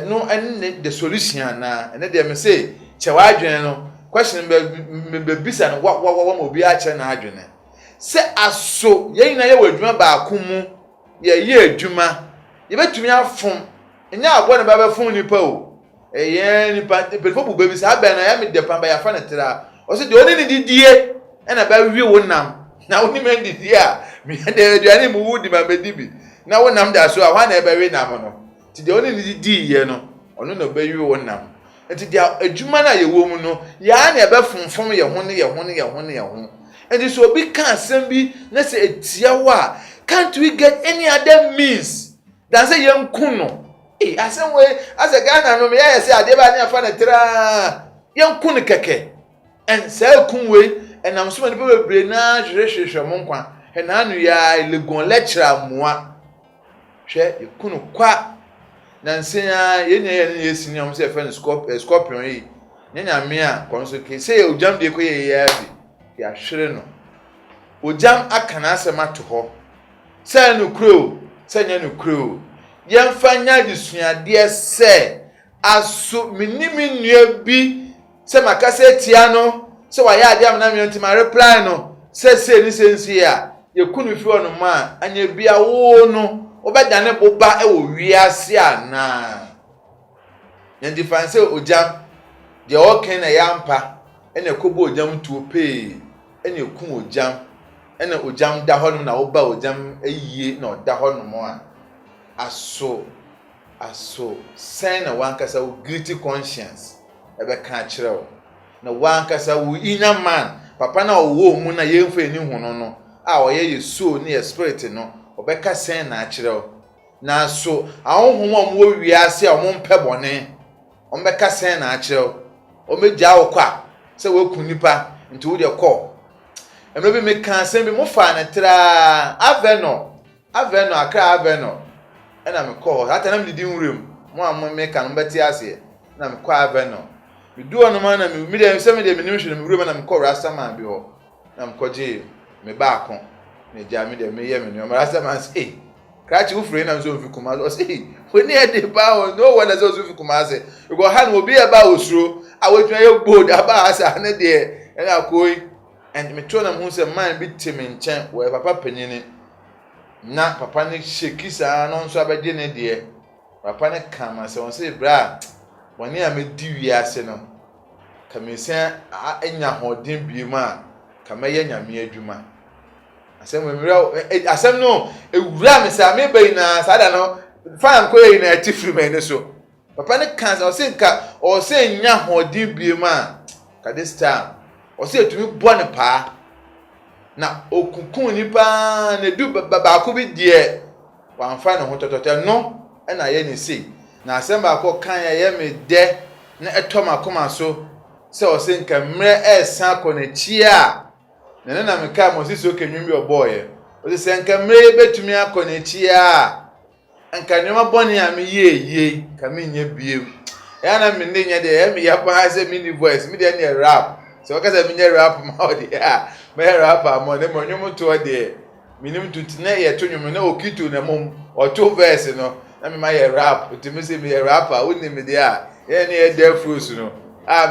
no and the solution na and they me say chewa adwene no question be bisa no what obi a che na adwene se aso ye na ye wadwuma ba akumu ye adwuma ye betumi afom enya agbo na ba fom nipa o ye nipa before bu baby sa ba na ya me depan ba ya fa na tira o se de oni ni didie e na ba wi wonam na oni me didie a me de aduane mu wudi ma bedibi na wonam da so a hwa na e ba wi nam no ti de oni ni di ye no ono na bayi wonam enti de adwuma na ye wo mu no ya na e ba fonfom ye ho enti so obi kan asem bi na se etia wa can't we get any other means than say yenkun no asem we ase Ghana no me ya se ade ba na fa na tra yenkun keke en say kun we enam so ma ne bebre na hwehwehwe mo nkwa na anu ya legon lecture moa hwe yekun kwa Nansenya yenye yesini am say friend scorpion yi nyanya me a konso ke say ojam de ko ye ya bi ya hwere no ojam akana asema to ho say no kro say nya no kro yemfanya disuade se aso minimi nua bi say makase tia no say wa ya ade am na me ntima reply no say ni sensi ya yekunu fi ono ma anya bia wo no obedane boba e wo wiase ana ndi fanse ojam de oken na yampa ene kobo ojam tuo pe ene kun ojam ene ojam da honum na oba ojam eyie na oda honum a aso sen na wankasa wo guilty conscience ebe kan kirewo na wankasa wo inner man papa na wo mu na yemfa ni hono no a oye yeso ni spirit no obeka sen na akireo na so ahonhom amwo wiase a ompɛ bɔne ombeka sen na akireo omegya wo kwa se wo kunipa nti wo de kɔ emre bi me kan sen bi mo fa na tra aveno akra aveno ena me kɔ hata na me di nwurem mo am me kan mbeti ase na me kɔ aveno me duo no ma na me de se me de me nimhwe me wurem na me kɔ rasta man bi ho na me kɔje me ba akɔ ne jami de me ye me no mara sama say krachi ufure na nzo mfikuma o say we ne de ba o no one zo mfikuma say we go han obi e ba osuro a we twa ye bold aba asa ne de e na koi and me to na hu say man bi timi nchen we papa panyini na papa ne shekisa no nso abede ne de papa ne kama say on say bra woni a me di wiase no kamesen anya hodin bi ma kamaye nyame adwuma asem asem no ewura me sa me bai na sada no fan ko yi na tifiri me ne so papa ne kan o se nka o se nya hodin bi ma ka this time o se etumi bo ne pa na okunkun ni pa na du ba ko bi die wan fa ne hototote no e na ye ne sei na asem ba ko kan ye me de na etoma koma so se o se nka mre esan ko ne chia na me ka mo sisi okenwumi oboye o se nka mre betumi akọ na chi a nka nyoma boni a me ye ka me nya biem ya na me nya de me ya pa se mini voice me de na rap so ka se me nya rap ma o de a me rap am ne mo nyomo to de minim tuntine ye to nwom na okito na mom oto verse no na me ma ye rap utimi se me ye rapper woni me de a ye ne ye defros no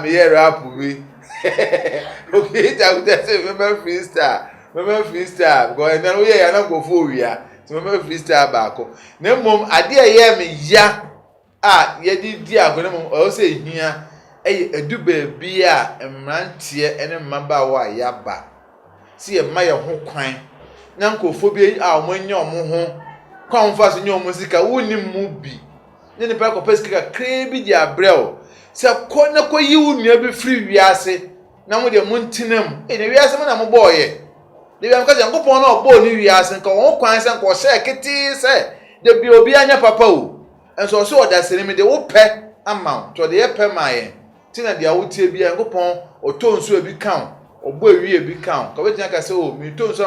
me ye rap bi okay ta go say me freestyle go and then we ya na go for wi a so me freestyle ba ko na mom ade ye me ya ye di ago na mom o say hia eduba bi a emrantie ene mmabawa ya ba si e ma ye ho kwan na nkofo bi a omonye omo kwan fa so nye omo sika woni mu bi ne ne pa ko pesika krebi di abrel se ko na ko yi wunua bi free wiase na mo de muntinam ne wiase mo na mo boye de bi am ka se nkopon na obo ni wiase nka won kwan se nko se kiti se de bi obi anya papa o enso so oda sere mi de wo pe amount to de ye pe maye tina de awotie bi nkopon otonso ebi kan ogbo ewie bi kan ka wetin aka se o mi tonso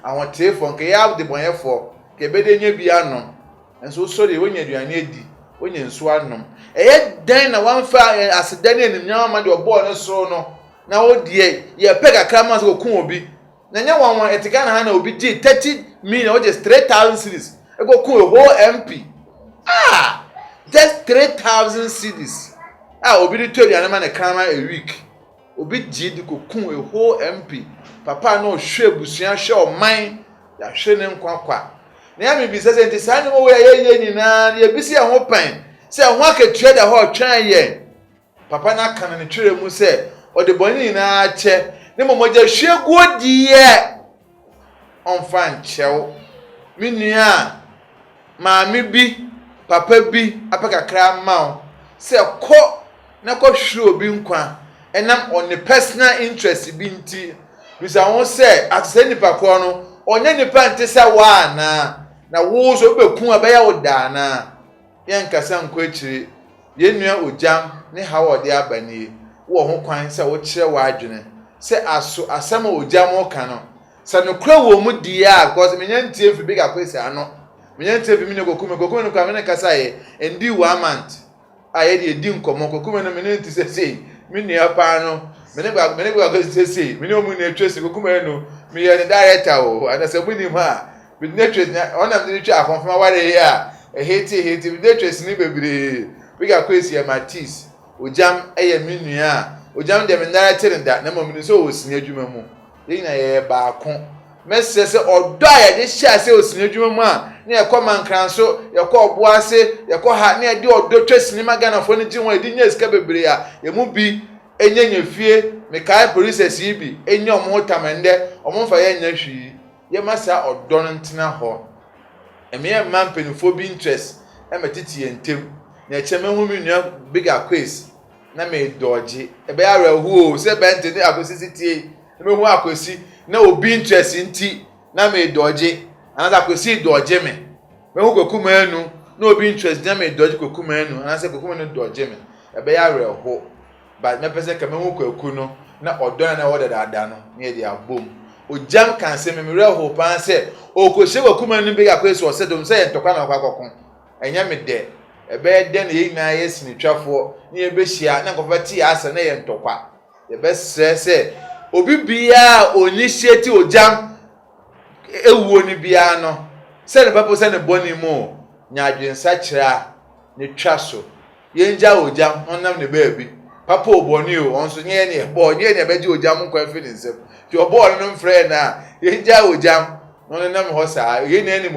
awon tefo nke ya de bonyefo ke bede nya bi anom enso sorry wonya aduane edi wonya nso anom eye dan na wanfa asedan enim nya ma de obo ne so no na wo de ye pe kakra ma so kun obi na nya wan etika na ha na obi di 30 million which is 3000 cedis e go kun whole MP just 3000 cedis obi di to aduane ma na krama a week obi di ko kun a whole MP papa no hwe busua hwe oman ya hwe ne nkwa na ya me bi se nti sa ne mo we ye nyina ye bi se ho pan se ho akatua da ho twan ye papa na kan ne twere mu se o de boni na che ne mo moja hwe godie on fan chew minua maami bi papa bi apakakra mawo se ko na ko hwe obi nkwa enam on the personal interest bi nti bisa won se atse nipa ko no onye nipa nte se wa na wo so bekun abeya wo da na yen kasa nko akire ye nua ojam ne hawo de abani wo ho kwan se wo kire wa adwene se asem ojam o ka no se no kra wo mu dia because menya ntie fi big akwesi ano menya ntie fi mine gokume no kwa mene kasa ye endi 1 month aye de edi nkomo gokume no mene nti se sei mini apa no mene gba go se mini omu na etwesi gokume no mi ye director o ana se buni ma bi netwesi ona mi twa akonfama ware ya hate bi netwesi ni bebre bi ga kwesi ya matis ojam eye minua ojam de me narrative nda na mo mi so osini adwuma mu yin na ye ba ko mese se odo aye de hia se osini adwuma mu a na ye ko mankranso ye ko oboase ye ko ha na ye de odo twesi ni magana fo ni jinwa edi nya sika bebre ya ye mu bi enyenye fie me kai police si bi enye omo tamende omo fa ye nya hwi ye masa odo no ntena ho eme man penifo bi interest emetiti yentem na echeme hu mi nua bigger quiz na me dodge ebe ya rehu o se bente ni akosisi tie me hu akosi na obi interest nti na me dodge another akosi dodge me hu kokuma enu na obi interest na me dodge kokuma enu anase kokuma no dodge me ebe ya rehu but me pese ka me hu kwaku no na odona na woda dada no na ye dia bom ojam kan se me rehu pan se okose kokuma no bigger quiz o se dom se ntokwa na kwakokon enya me de ebe de na yina yesini twafo ni ebe hia na nkofa ti asa na ye ntokwa ebe se obi bia onisieti ojam ewuo ni bia no se ne papo se ne boni mu nya adwensa kira ne twaso yenja ojam onam ne baabi papo oboni o onso nye ne bo nye ne beji ojam nkwa fi ne nsem ti obo no mfre na yenja ojam no nam ho sa ye ne ni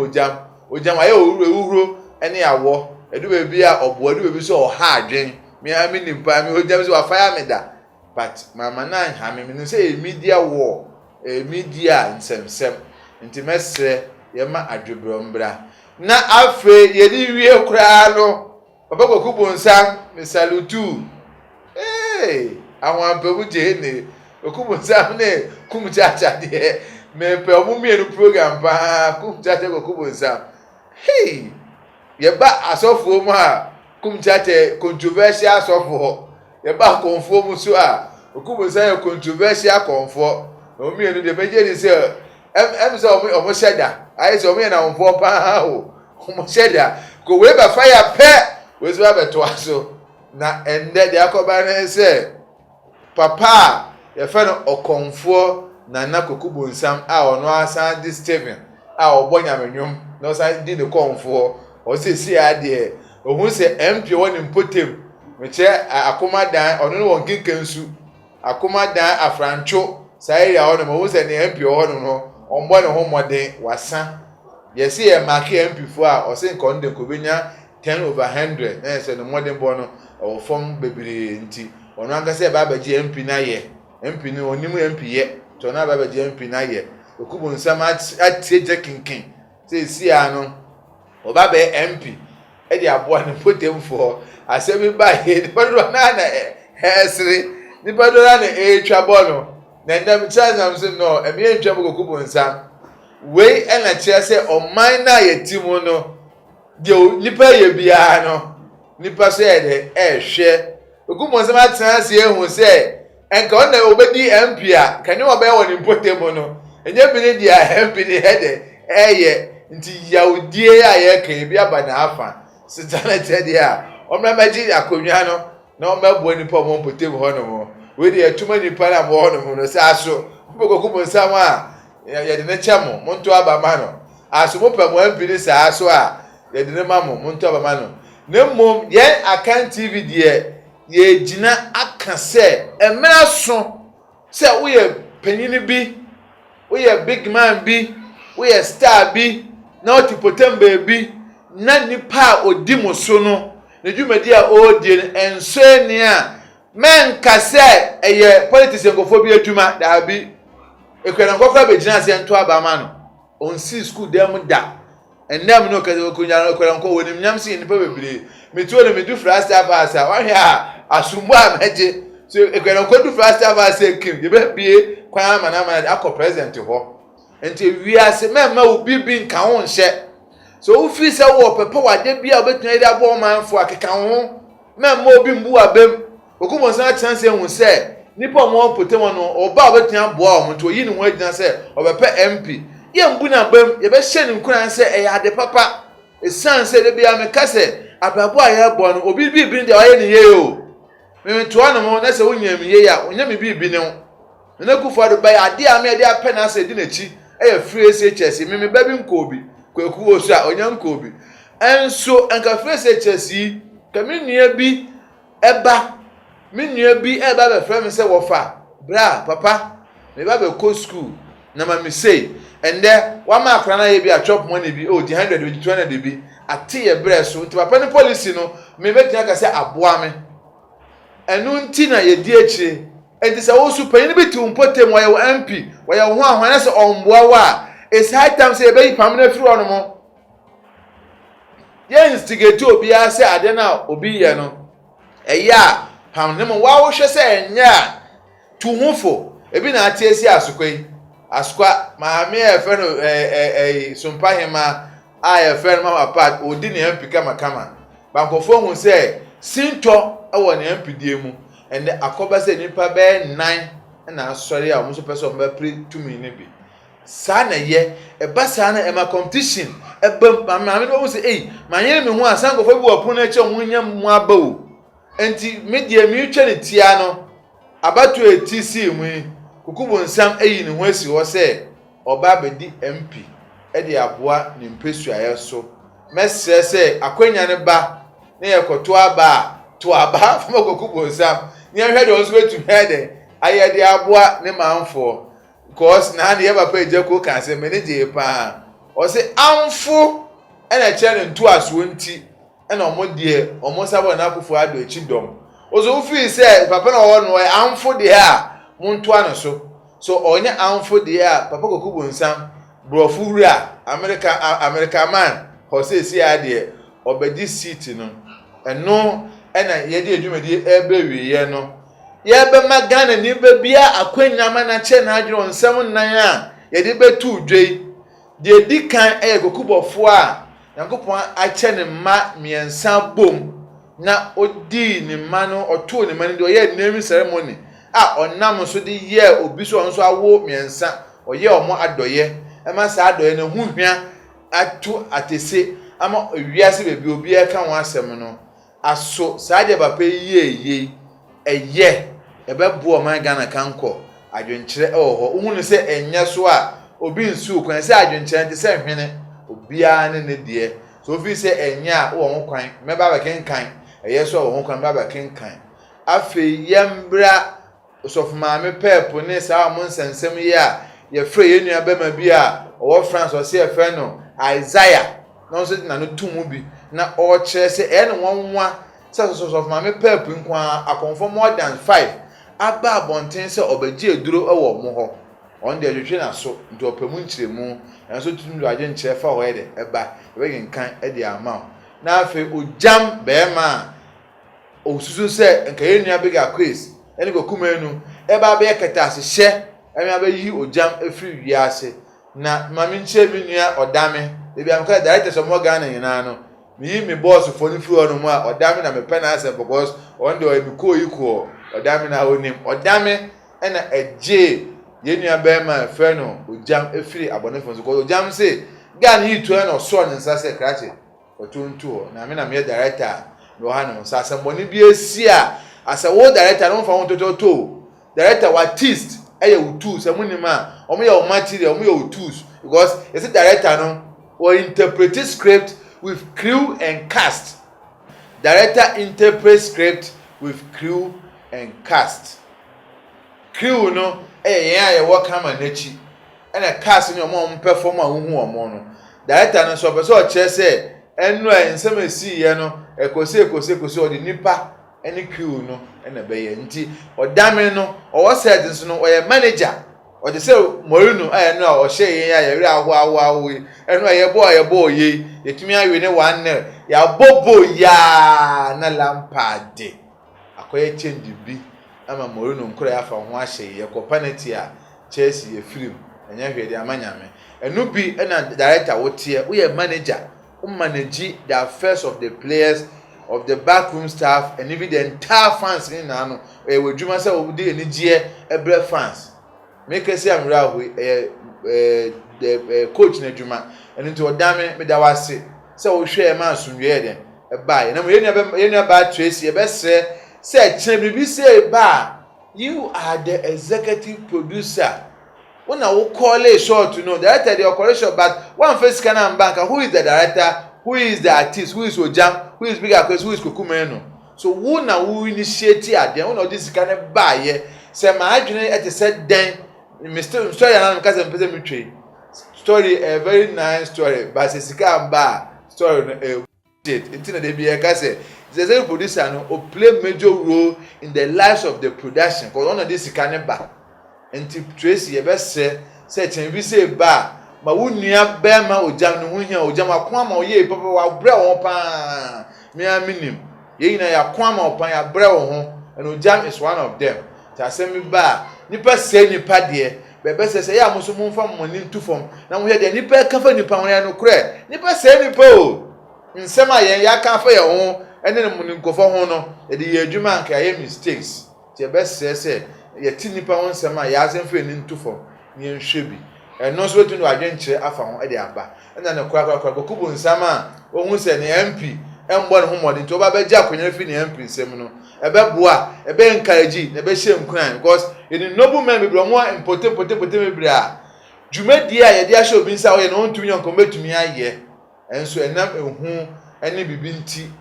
ojam aye owuro ene awo edu bebi a obo edu bebi so ha adwen me ami nimpa me ojam so afaya me da but mama na ha me say media war media nsem nti mesre ye ma adwebrombra na afe ye di wie kura no baba kokubo nsam me salutu awon ababu je ne kokubo nsam ne kumchacha de me pe omu mienu program pa kumchacha kokubo nsam yeba asofo mu a kumchate controversial asofo yeba konfo mu so a okubo say controversial konfo o mi enu de beje ni say em say omo sheda ayi say omo na onfo pa o omo sheda ko we ba fire pe we so ba to aso na ende de akoba na say papa ye fe no okonfo na kokubo nsam a ono asan di Steven a obonya menwom no san di ne konfo o se si ade ohun se MP woni mpotem meche akomadan ono no won kinkansu akomadan afrancho sai ya ono mo se ne MP ono no ombo ne ho mode wasa yesi e mark MP fo a o se nko ndem ko benya 10/100 na se no mode bo no o fom bebiri nti ono anga se ba baje MP na ye MP ni onimu MP ye to na ba baje MP na ye okubo nsam atie je kinkin se si ano oba be MP e di aboa ne potemfo asemi ba he ni bodo na na hesri ni bodo na twa bono na ndam chazam se no emi entwa mo okubo nsam we ena kire se oman na ye timo no de nipa ye bia no nipa se de hwe okubo nsam atena se ehun se enka ona obedi MP a kane oba ye woni potemo no enye bi di a MP ni hede eye nti yaudie a ye kan bi aba na afa sitana tede a omra maji akonwa no na omabo nipa mo potemo ho no mo we de atuma nipa na mo ho no no sa so mpokokubo nsam a ye de ne chamo monto aba ma no aso mo pa mo MP ni sa so a ye de ne mamo monto aba ma no ne mom ye akan TV de ye gina aka se emra so se wo ye panyini bi wo ye big man bi wo ye star bi na otipotembe bi na nipa odi mo so no ne dwumadi a o die enso ni a men ka se eye politics enkofo bi atuma da bi ekwena nkokra be gina se nto aba ma no on si school dem da enem no ka kunya ekwena nko wonim nyam se nipa bebire metuo ne medu frasta pasa wa hia asumbu ameje so ekwena nko du frasta pasa kim ye be bie kwan amana akọ president ho enti wiase memma obi bi nka ho nhye so wo fi se wo pepe wade bia obetun ide abo manfo akeka ho memma obi mbu abem okumonsan chance ehun se nipa mo potemo no oba obetun abo o mto yi ni ho agina se obepe MP ye mbu na abem ye be hye ni nkuna se e ya de papa esan se de bia me kase ababo aye bo no obi bi de aye ni ye o me to anu mo na se wonyam ye ya onyam bi ne ho na kufado ba ya de ame de apena se di nachi e free SHS me ba bi nkobi kwaku osu a onyam nkobi enso enka free SHS ka menua bi eba menua bi eba be frame se wofa bra papa me ba be ko school na ma me say ende wa ma akra na ye bi a chop money bi o di 100 bi 200 bi ate ye bre so nti papa ni policy no me betia ka se aboa me enu nti na ye di akire enti se wo su panyin bi ti umpotem wa ye MP wa ye ho ahwan se omboa wa it's high time say be pamna firi ono mo ye instigate obi a se ade na obi ye no eya pamne mo wa wo hwe se enya tuhufo ebi na ate esi asukoi asukwa maame e fe no sumpa hema a ye fe no mama part odi ne MP kama bankofo hu se sinto e wo ne MP die mu ende akoba se nipa be 9 na asori a mo so person be pre 2 minute bi sana ye e ba sana e ma competition e ba ma me do say manye me hu asan go fa bi opon na che hu nya mu aba o enti media mi twa ne tia no abatu etc mu kukubo nsam eyi ne hu asi ho se oba be di MP e de aboa ne mpesu aye so mesre se akwanya ne ba ne ye koto aba to aba fama kukubo nsam ni ahwe de onso betu hede aye de aboa ne manfo cause na ne yeba pa ejeko kan se menege pa o se amfo ena che ne ntu aso nti ena omodie omosabo na akufo ado echi dom ozo ufi se papa na wo no amfo de a muntu ano so onye amfo de a papa kokubo nsam brofu wura america man ho se si ade obedi seat no eno ena yedi edwumedi ebe wiye no ye be magana ni be bia akwanya mana che na adwo nsam nan a yedi betu dwei de dikan kokubofo a yankopon a che ne ma miensa bom na odi ni ma no oto ni ma ni de oye name ceremony a onam so de ye obi so onso awo miensa oye omo adoye e ma sa adoye na huhua atu atese ama wiase be bi obi e ka ho asem no aso saade papa ye eye ebe buo man Ghana kanko adwenkyere ho uhunu se enya so a obi nsu kwan se adwenkyerɛ nte se hwene obia ne die so ofi se enya wo ho kwan meba ba kenkan eye so wo ho kwan meba ba kenkan afi yembra osofu maame pepo ne saa mo nsensem yi a ye frɛ ye nua bema bi a owo France o se e frɛ no Isaiah no so na no tumu bi na o kyerɛ se e ne wonwa se osofu maame pepo nkwa akonfo more than 5 aba abonten se obagye eduro ewo mo ho on de adwetwe na so nti opamu nkyeremu enso tunu agye nkyerɛ fa ho ede eba ebe nkan ede ama na afi ojam bema osusu se nka ye nua big quiz ene go kumenu eba be keta ahye eme abayi ojam efiri wiase na mami nche mi nua odame ebi amka director so mo Ghana nyina no mi boss for ni firi onu mu a odame na me pena ase because on de mi ko yiko odame na onim odame ena eje ye nua be ma fe no ojam efiri abonefo so ko ojam se Ghana yi to na so ne nsa se krache otuntu na me na me director no ha no nsa se mboni bi esi a asa wo director no fa won tototo director wa artist eye wo tools amunima omo ya material omo ya wo tools because is it director no or interpret script with crew and cast. Director interprets script with crew and cast. Crew no ye work hammer nechi and a cast no omo perform ahuhu omo no director no so person o kire say enu ensem esi ye no ekosi o de nipa any crew no and a beye nti odame no o said nso no o manager o de say morinu no o hye yen ya yere awo enu ye boy ye yetumi awe ne 1-0 ya bobo ya na lampade akoye change bi ama morinu nkora ya fa ho ahye ye ko penalty a Chelsea ye film enya hwede amanyame enu bi na director wotie wo ye manager who manage the affairs of the players, of the backroom staff, and even the entire fans in Nano. We dream us over the energy every fans. Make us say I'm the coach Nejuma, and into a damn me that was it. So we share a man soon then a buy. And we never buy Tracy, a best say, Chamber, say, bar, you are the executive producer. When I will call it short to know director the operation, but one first scanner and banker, who is the director, who is the artist, who is Ojam, who is bigger who is Kukumeno. So who now who initiate here, then one of this kind of buy here. Say my agent at the set then Mr. Story and cousin Peter story a very nice story, but it's a bar story it's in the be a case. The producer no play major role in the lives of the production because one of this kind of bar. Enti Tracy best say chen say ba ma wunua be ma ojam no hu hia ojam akwa ma oye papa wa bre won pa me aminim ye nyina ya kwa ma opan ya bre won ho and ojam is one of them ta say me ba nipa say nipa de be say ya muso mu mfa mo ni ntufom na mo ye de nipa ka fa nipa won ya no kure nipa say nipa o nsem ayen ya ka fa ye ho ene ne mo ni nkofo ho no e de ye adwuma nka ye mistakes ti be say ye tinipa won sema ya asemfe ni ntufo ni nhwebi eno so wetu no adwenkyere afa ho de aba na ne kwa kubu nsama ohun se ne MP embo ne homodi nti oba beji akonya fi ne MP nsem no ebe boa ebe encourage ne be hye nkran because in noble men be bro mo impotent me a dwumadi a ye de ahye obi nsa o ye no ntumi yonko metumi aye enso enam ehu ene bibi nti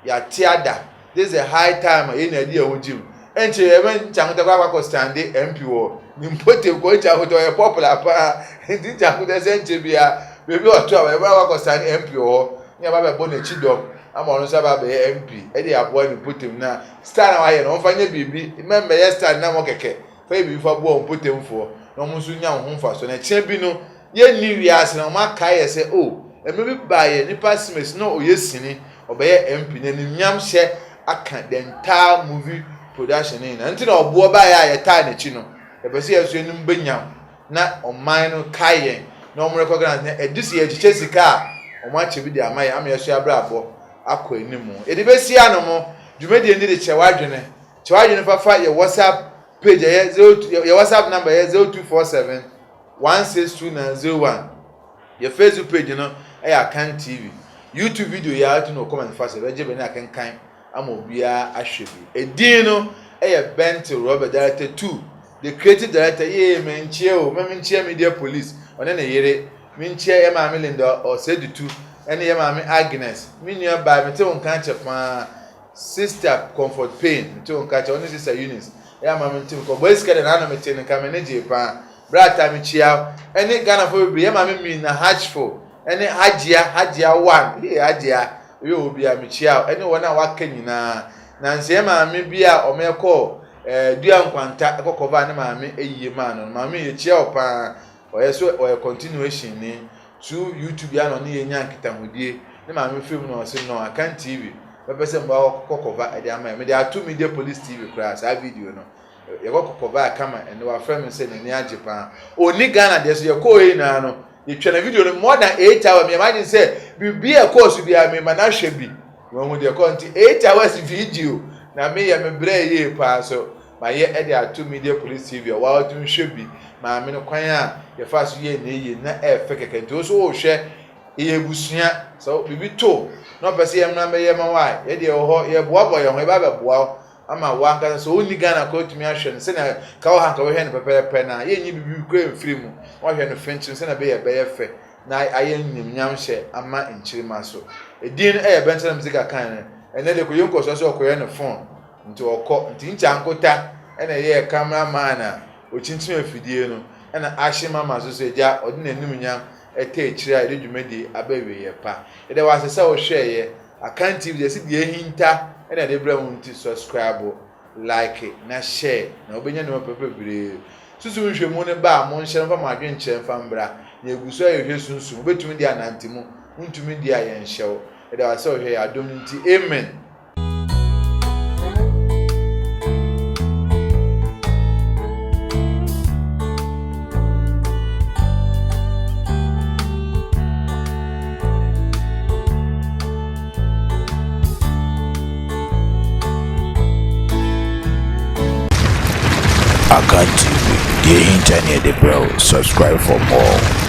ya tiada this is a high time ye na di ehun jim enche even changuta kwa stand MP wo nimpote ko changuta e popular pa ndi changuta senche bia bebi oto a kwa stand MP wo nya ba be bona chidom ama onu sa ba be MP e dey abo ni potem na star na wa ye no mfanye bibi member ye star na mo keke fa bibi fa bo potem fo no mo su nya ho mfa so na che bi no ye ni wiase na ma kai ye se o emebi ba ye nipa simes no oyesini obeye MP na ni nyam hye aka the entire movie production in until no bo ba ya ta na chi no e be se yeso enim benyam na oman no kayen na omo recognize na edisi ye chiche sika omo ache bi de amaye am yeso abra abo akọ enimu e de be si ano mo dwumedi ndi de chewadwene fafa ye WhatsApp page ye 02 ye WhatsApp number ye 0247 162901 ye Facebook page no e Akan TV YouTube video ya atu no comment fast be je be na kankan amobia ahwebi edin no Bentil Robert director 2 the creative director ye menchie o memenchie media police one ne yere minchia ye maame Linda o Seditu ene ye maame Agnes minua ba mete won kan chepa sister Comfort Pain mete won kan che one sister Eunice ya maame mete ko boys kede na no mete ne ka manage pa brata mi chia ene Ghana for be ye maame mi na Hatchful ene Hajia 1 ye Hajia yo obi a mi chia ene wona waka nyina na nse maame bia o meko dua nkwanta ekokova ne maame eyiye ma no maame ye chia opa oye continuation ni to YouTube ya no ne yenya nkitahudie ne maame film no se no Akan TV pepese mba kokova e dey ama me dey atu media police TV kra sa video no ye kokova kama ene wa frame se ne ajepa oni Ghana dey so ye ko yi na no ye twa na video no more than 8 hours me imagine say bibia course bia me ma na hwe bi won hu dey content 8 hours video na me ya me bre ye pa so ma ye e dey atu media police TV wa otu hwe bi maame no kwan a ye fa so ye na ye na e fe keke nto so wo hwe ye busua so bibi to no pese ye na me ye ma wa ye de ho ye boa boy ho e ba boa ama wa nka so oni Ghana ko tumi ahwe no se na ka wo hanka wo hwe no pepepe na ye nyi bibi ko emfiri mu wo hwe no fenchi se na be ye fe na aye nyimnyam hye ama nchirima so edin e ye bentena muzika kan ene de ko yonko so ko ye no phone nti okọ nti ncha nkota ene ye cameraman na ochinchim afidie no ena ahye mama so so eja odi na enum nyam ete ekira ede dwumedi abawe ye pa ede wasesa wo hwe ye Akan TV de si de hinta ena de bra mu nti subscribe like na share na obenya no pepebre susu nhwemu ne ba mo nhye mfa ma adwenche mfa mbra na eguso ayehwe sunsun obetumi di anantemu ntumi di ayenhyew ede wasa wo hwe adom nti amen. Akan TV, the internet, bro. Subscribe for more.